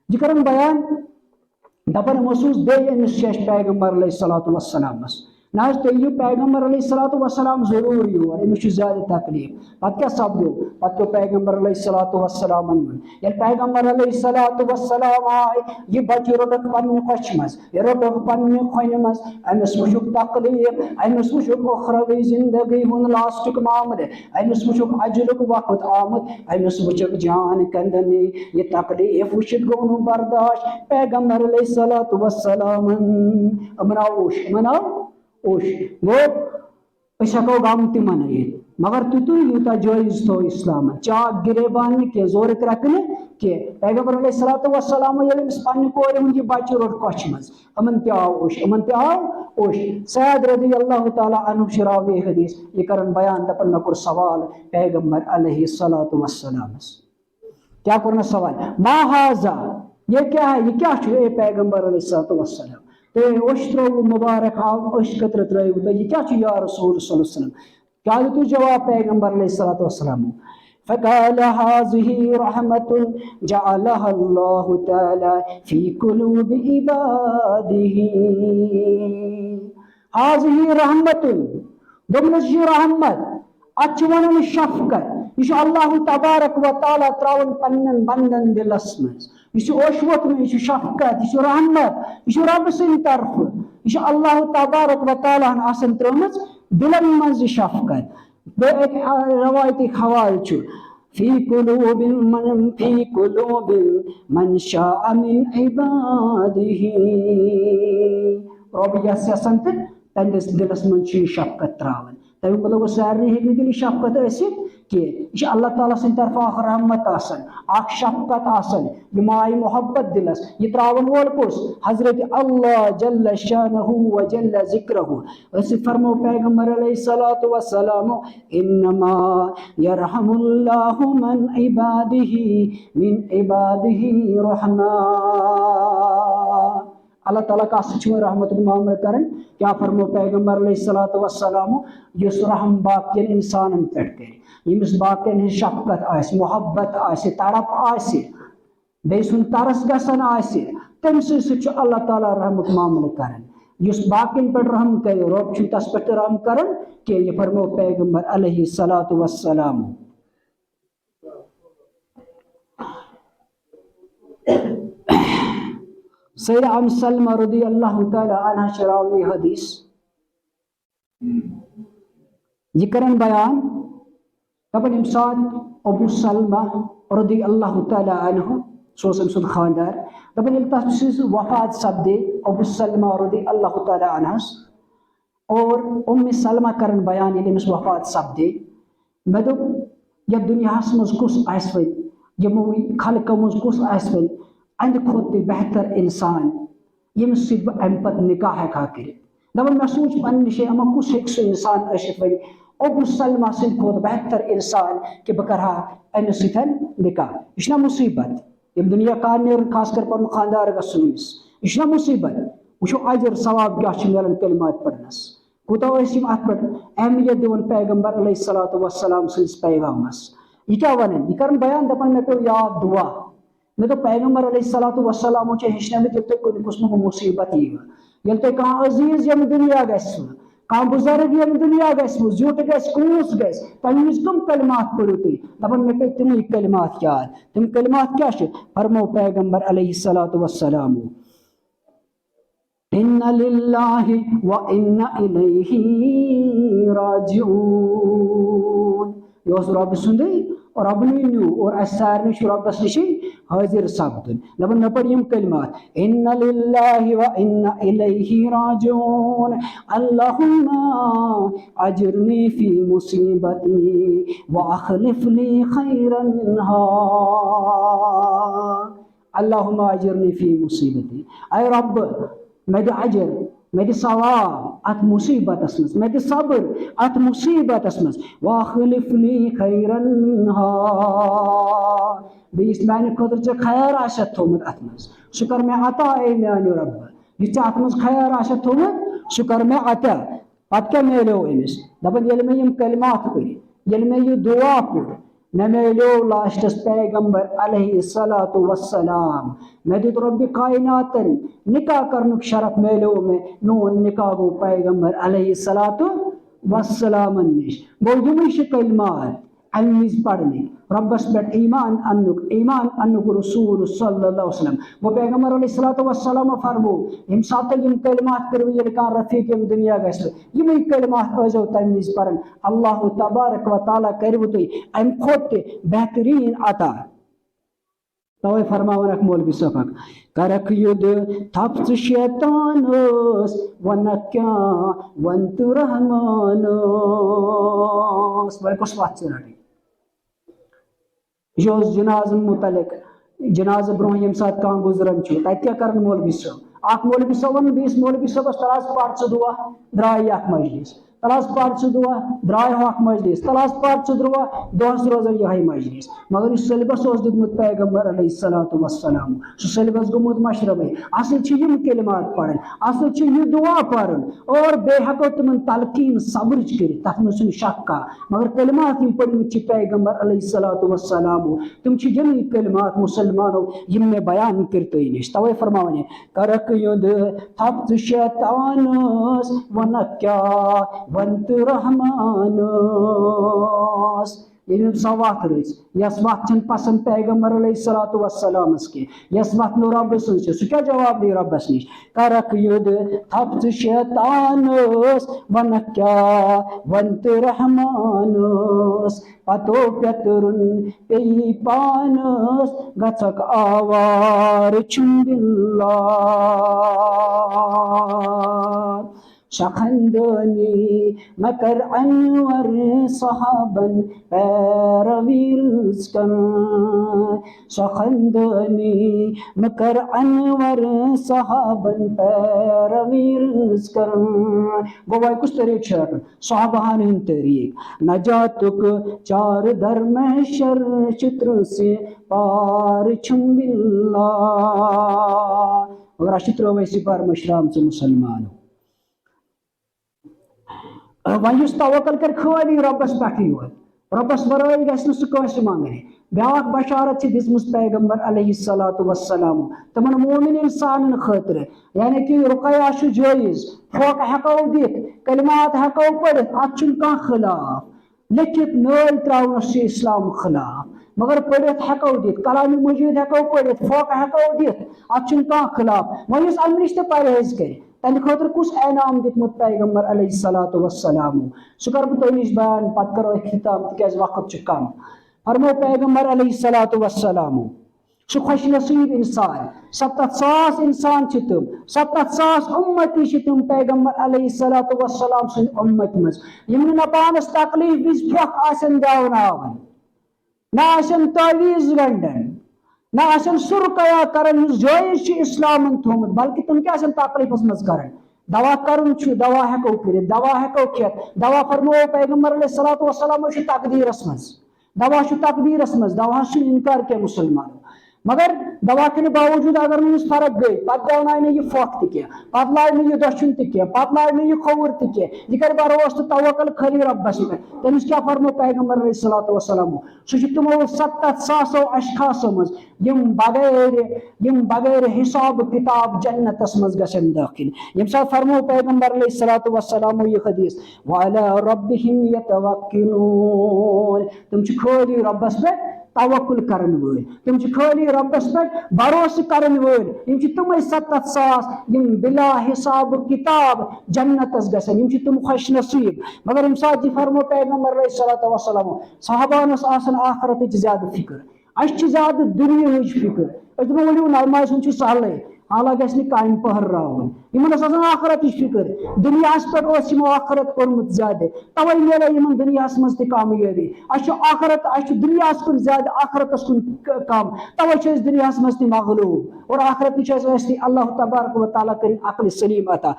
[SPEAKER 1] जिकरन बयान दपन महसूस बे शश पैगम्बर अलैहिस्सलातु वस्सलाम ना तो यह पैगम्बर अलैहिस्सलातु वस्सलाम जरूर योर अमिस ज्यादा तकलीफ पत क्या सपदो पत पैगम्बर अलैहिस्सलातु वस्सलाम ये पैगम्बर अलैहिस्सलातु वस्सलाम आय यह बच रोटक पन्ने कछ मज यह रोटक पन्ने खोन मज अमिस वुचुक तकलीफ अमिस वुचुक उखरवी जिंदगी हुन लास्टक मामले अमिस वुचुक अजलुक वक्त आमद अमिस वुचुक जान कंदने यह तकलीफ वुचित गो बर्दाश्त पैगम्बर अलैहिस्सलातु वस्सलाम मनाओ ओश गो हको गम तन मगर तुत यूता जायज थो इस्लाम चाक गिरेबान के जोर रखने के पैगम्बर अलैहिस्सलातु वस्सलाम पन्ने कोर यह बच्चे रोट कछ मज अमन आव ओश सैद रज़ी अल्लाह तआला अन्हु शराव हदीस यह करन बयान दपन मे कोर सवाल पैगम्बर अलैहिस्सलातु वस्सलाम क्या करना सवाल मा हाजा ये क्या है ये क्या ए पैगम्बर अलैहिस्सलातु वस्सलाम तो ओश त्रो मुबारक ओश कतर त्रो तो यह क्या या रसूल सल्लल्लाहु अलैहि वसल्लम क्या तू जवाब पैगम्बर अलैहिस्सलातु वस्सलाम फ़क़ाल हाज़िही रहमतुन जअलहा अल्लाहु तआला फ़ी क़ुलूबि इबादिही हाज़िही रहमतुन दोनस रहमत अच वन शफ़क़त यह अल्लाह तबारक व तआला त्रावन पन्नन बंदन दिलस मज यह ओशवत में यह शफ़क़त यह रहमत यह रब सद तरफ यह अल्लाह तबारक व तआला आसन त्रमज दिलन मज शफ़क़त बे रवायती हवाल फी कुलूबिल मन शाअ मिन इबादिही रब यसन तंदिस दिलस मन शफ़क़त त्रावन तमें मतलब सारे हे दिल शफ़क़त कि यह अल्लाह ताला सद तरफ रहमत अख शफ़क़त माय मोहब्बत दिलस यह त्रावन वोल कुस हजरत अल्लाह जल्ल शानहु व जल्ल ज़िक्रहु फरमो पैगम्बर अलैहिस्सलातु वस्सलाम इन्नमा यरहमुल्लाहु मन इबादिही मिन इबादिही रहमा अल्लाह ताला का सचमुच रहमत मामला करन क्या फरमो पैगंबर अलैहिस्सलातु वस्सलाम युस रहम बाकियन इंसानन पेट कर यमिस बाकियन हिंद शफकत आसि मोहब्बत आसि तड़प आसि बे सुन तरस गसन आसि तम से अल्लाह ताला रहमत मामला करन युस बाकियन पे रहम कर रब छु तस पे रहम करन के ये फरमो पैगंबर अलैहिस्सलातु वस्सलाम सैयदा उम्म सलमा रदियल्लाहु तआला अन्हा शरावी हदीस ये करन बयान तबन इमसाद अबू सलमा रदियल्लाहु तआला अन्हु सोसम सुद खानदार तबन इल्तस वफात सब्दे अबू सलमा रदियल्लाहु तआला अन्हस और उम्म सलमा करन बयान इलमिस वफात सब्दे मदो या दुनिया मज कुस आसवे यमो खलको मज कुस आसवे अंद खोत बेहतर इंसान यमिस अम पे निकाह हेका कर दपन मे सूच पन्ने शे अमा कुस हेक सह इंसान अशित वन अबू सलमा सद खोत बेहतर इंसान कि बह करहा अमिस सतन निकाह यह मुसीबत यम दुनिया का नेर खासकर पन खानदार गसुनमिस यह मुसीबत वो अजर सवाब क्या मिलान कलिमात पढ़नस कूता अत पे अहमियत दिवन पैगंबर अलैहिस्सलातु वस्सलाम सस पैगामस यह क्या वन यह कर बयान दपन मे पे याद दुआ मे तो पैगंबर अलैहिस्सलातु वस्सलाम हेचनमित ये तुम कुन कुस्म मुसीबत ये तुम कह अजीज यम दुनिया गु कह बुजुर्ग यम दुनिया गु जुट गूस गम कम कलिमात पढ़ो तुम दपन मे पे तम कलिमात याद तम कलिमात क्या फरमो पैगंबर अलैहिस्सलातु वस्सलाम इन्ना लिल्लाहि व इन्ना इलैहि राजिऊन यह रब सुंदे और रब न्यू और सारे रबस नश हाजिर सपदन दपन मे पढ़ कलिमात इन्ना लिल्लाहि व इन्ना इलैहि राजिऊन अल्लाहुम्मा अजिरनी फी मुसीबती व अखलिफ ली खैरन मिनहा अल्लाहुम्मा अजिरनी फी मुसीबती ऐ रब मे दे अजर मे दे सवाब अत मुसीबतस मज मे दे सब्र अत मुसीबतस मज वाखलिफ ली खैरन मिनहा बेस माने खुद चे खैर आशत थोमुत अत मज सु कर मे अता ए मानो रब यह अत मज खैर आशत थोमुत सु कर मे अता पत क्या मिलो अमिस दपन ये मे कलिमात पढ़ ये मे यह दुआ पढ़ मे मिलो लास्टस पैगंबर अलैहिस्सलातु वस्सलाम मे दित रब्बि कायनातन निकाह करनुक शरफ मिलो मे नून निकाह गो पैगंबर अलैहिस्सलातु वस्सलाम निश गो यम कलिमात अमिज पढ़ने रब्बस पे ईमान अन्नुक रसूल सल्लल्लाहु अलैहि वसल्लम वो पैगंबर अलैहिस्सलातु वस्सलाम फरमो यम सात यम कलिमात कर ये का रफीक यम दुनिया गस यम कलिमात अजो तमिज पढ़न अल्लाह तबारक व तआला करबु तुई अम खोत बेहतरीन अता तवे फरमावन मौलवी सफक करक युद थप्स शैतान वन क्या वंत रहमान वह कुछ बात से रही यह जनाज मुतलिक जनाज ब्रोह यम सात कह गुजरन तत क्या कर मौलवी सब अख मौलवी सबन बीस मौलवी सबस तलाश पार दुआ द्राय अख मजलिस तलाश पार दुआ द्राय अख मजलिस तलाश पार दुआ दोहस रोजन यह मजलिस मगर यह सिलेबस दिखमुत पैगंबर अलैहिस्सलातु वस्सलाम सह सिलेबस गुमुत मशरबे असल यम कलिमात पढ़न असल यह दुआ पढ़न और बे हको तुम तलकीन सब्र कर तथ में शक मगर कलिमात यम पढ़मित पैगंबर अलैहिस्सलातु वस्सलाम तुम जमी कलिमात मुसलमानों यम मे बयान कर नश तवे फरमावन करक युद थप्त शैतान वन क्या वंत रहमान ये सवात रच यस वत पसंद पैगंबर अलैहिस्सलातु वस्सलामस के यस वत नो रब सु क्या जवाब दे रबस निश करक युद थप्त शैतान वन क्या वंत रहमान पतो पेतरुन पे पानस गचक आवार चुंबिल्ला शखंदनी मकर अनवर सहाबन पैरवीर कर शखंदनी मकर अनवर सहाबन पैरवीर कर गोवा कुछ तरीक शर्ट सहाबान हिंद तरीक नजातुक चार धर्म शर चित्र से पार छुम्बिल्ला मगर अश त्रोवे सिपार मशराम से मुसलमानों वन तवक्कल कर खाली रबस पे रबस वराई गस सह मंगने ब्याक बशारत दिस पैगम्बर अलैहिस्सलातु वस्सलाम तमन मोमिन इंसान खतर यानी कि रुकया जायज फोक हेको दित कलिमात हेको पढ़ अत खिलाफ लिखित नल त्रवनस इस्लाम खिलाफ मगर पढ़ित हेको दित कलाम मजीद हेको पढ़ित फोक हेको दित अत खिलाफ वह अम नश परहेज कर तम खतर कुछ ऐनाम दितमुत पैगम्बर अलैहिस्सलातु वस्सलाम सह कर बह तुम नश बयान पत करो खिताब तिज वक्त कम फरमो पैगम्बर अलैहिस्सलातु वस्सलाम सह खुश नसीब इंसान 70,000 इंसान तुम 70,000 उम्मती तुम पैगम्बर अलैहिस्सलातु वस्सलाम सद उम्मत मज यम न पानस तकलीफ विज फोक आसन दावनावन ना आसन तावीज गंडन ना आसन सुरकया करन जायज इस्लाम थोमुत बल्कि तुम क्या तकलीफस मज करन दवा करन दवा हेको कर दवा हेको खेत दवा फरमो पैगम्बर अलैहिस्सलातु वस्सलाम तकदीरस मज दवा तकदीरस मज दवा इनकार के मुसलमानों मगर दवा के बावजूद अगर नस फर्क गई पत गवनाय न यह फोक तत लाय न यह दशन पत लाय न यह खौर यह कर भरोस तो तवक्कल खाली रब्बस पे तमिस क्या फरमो पैगम्बर अलैहिस्सलातु वस्सलाम सह तमो 70,000 अशखासो मज यम बगैर हिसाब किताब जन्नतस मज गसन दाखिल यम साथ फरमो पैगम्बर अलैहिस्सलातु वस्सलाम यह हदीस वअला रब्बिहिम यतवक्किलून तुम खाली रब्बस पे तवक्कुल करन वल तुम खाली रब्बस पे भरोस करन वल यम तुम 70,000 यम बिला हिसाब किताब जन्नतस गसन यम तुम खुश नसीब मगर यम साथ फरमो पैगम्बर अलैहिस्सलातु वस्सलाम सहाबानस आसन आखिरत ज्यादा फिक्र अश ज्यादा दुनिया फिक्र वो नमाज सहल हाला गि कान पहरावन इन आखरत फिक्र दुनिया पे आखरत कोर्मुत ज्यादा तवे मिले इन दुनिया मज कामयाबी आखरत दुनिया कुन ज्यादा आखरतस कुन कम तवे दुनिया मज मगलूब और आखरत नश अल्लाह तबारक व तआला कर अक्ल सलीम अता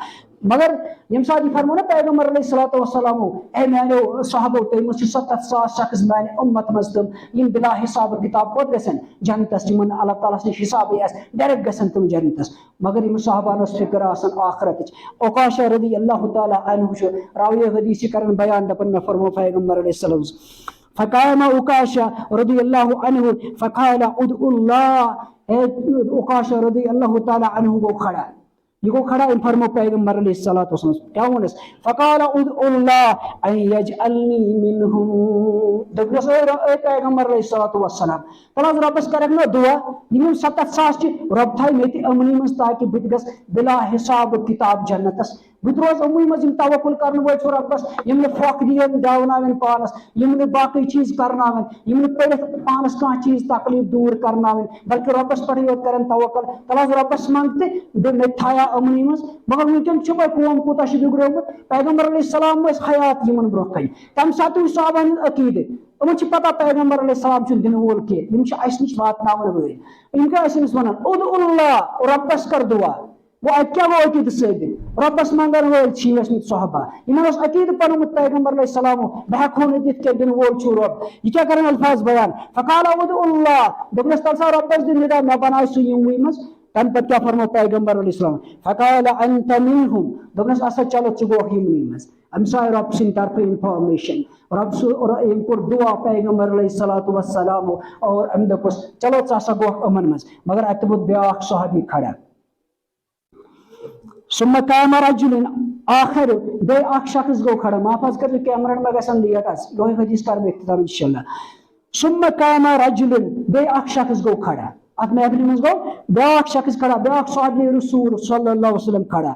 [SPEAKER 1] मगर यम साथ फरमो ना पैगम्बर अलैहिस्सलातु वस्सलाम ए मानो सहाबो तुम 70,000 शख्स माने उम्मत मज तुम इन बिला हिसाब किताब कोत गसन जन्नतस यमन अल्लाह ताला से हिसाब डायरेक्ट गसन तुम जन्नतस मगर यम सहाबानस फिक्र आसन आखिरत ओकाशा रदियल्लाहु ताला अन्हु रावी हदीस करन बयान दपन में फरमो पैगम्बर अलैहिस्सलाम फकाम उकाशा रदियल्लाहु अन्हु फकाल उदुल्लाह उकाशा रदियल्लाहु ताला अन्हु गो खड़ा ये को खड़ा इन फरमो पैगम्बर अलैहिस्सलातु वस्सलाम क्या वनस फकाल उदुल्लाह अन यजअलनी मिनहुम दगस ए पैगम्बर अलैहिस्सलातु वस्सलाम तलाज रब्बस करक न दुआ यम 70,000 रब थाय मेति अमनी मस ताकि बित गस बिला हिसाब किताब जन्नतस बित रोज अमनी मस तवक्कुल करन वो रब्बस यम फोक दियन दावनावन पानस यम बाकी चीज करनावन यम पड़ित पानस का चीज तकलीफ दूर करनावन बल्कि रब्बस पर योत करन तवक्कुल तलाज रब्बस मांगते बे थाया अमनी मस मगर वुनकन छ कौम कोता बिगड़ोमुत पैगम्बर अलैहिस्सलाम मस हयात यमन ब्रोह कन तम सात साहबान अकीदे तमन पता पैगम्बर अलैहिस्सलाम दिन वोल के यम अस नश वातनावन वल इन क्या वन उदुल्लाह रब्बस कर दुआ वो क्या वो अकीद साबित रब्बस मंगन वल सहाबा इन अकीद पनुमुत पैगम्बर अलैहिस्सलाम बह हेको दित के दिन वोल छु रब यह क्या कर अल्फाज बयान फकाल उदुल्लाह दपनस तलसा रब्बस दिन निदा मे बनाय सु यम मस तम पे क्या फरमो पैगम्बर अलैहिस्सलाम फकाल अंत मिनहुम दपनस असा चलो छु गो यमनी मस अमसा रब सिन तरफ इंफॉर्मेशन रब और इनपुर दुआ पैगम्बर अलैहिस्सलातु वस्सलाम और अम दपस चलो असा गो अमन मस मगर अतबुत ब्याख सहाबी खड़ा सुम्मा काम रजुल आखिर बे शख्स गो खड़ा माफज कर कैमरन में गसन लिया लोहे हदीस कर इख्तिताम इंशाल्लाह सुम्मा काम रजुल बे शख्स गो खड़ा अत महफिल मज गो ब्याख शख्स खड़ा ब्याख सहाबी रसूल सल्लल्लाहु अलैहि वसल्लम खड़ा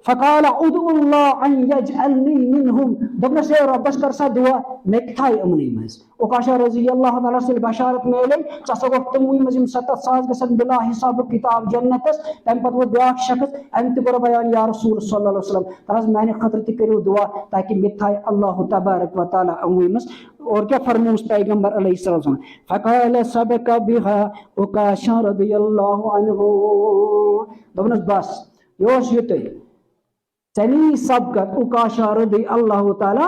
[SPEAKER 1] फकाल उदुल्लाह अन यजअलनी मिनहुम दपनस रब्बस कर सा दुआ नेक्थाई अमनी मज ओकाशा रज़ियल्लाहु ताला से बशारत मेले चसगो तुम मजिम 70,000 गसन बिला हिसाब किताब जन्नतस तम पत वो ब्याख शख्स अंत कर बयान या रसूल सल्लल्लाहु अलैहि वसल्लम तराज मैंने खतर करो दुआ ताकि मिथाई अल्लाह तबारक व तआला अमनी मज और क्या फरमूस पैगम्बर अलैहिस्सलाम फकाल सबका बिहा ओकाशा रज़ियल्लाहु अन्हु दपनस बस योश युते चली सबकत उकाशा रदी अल्लाह ताला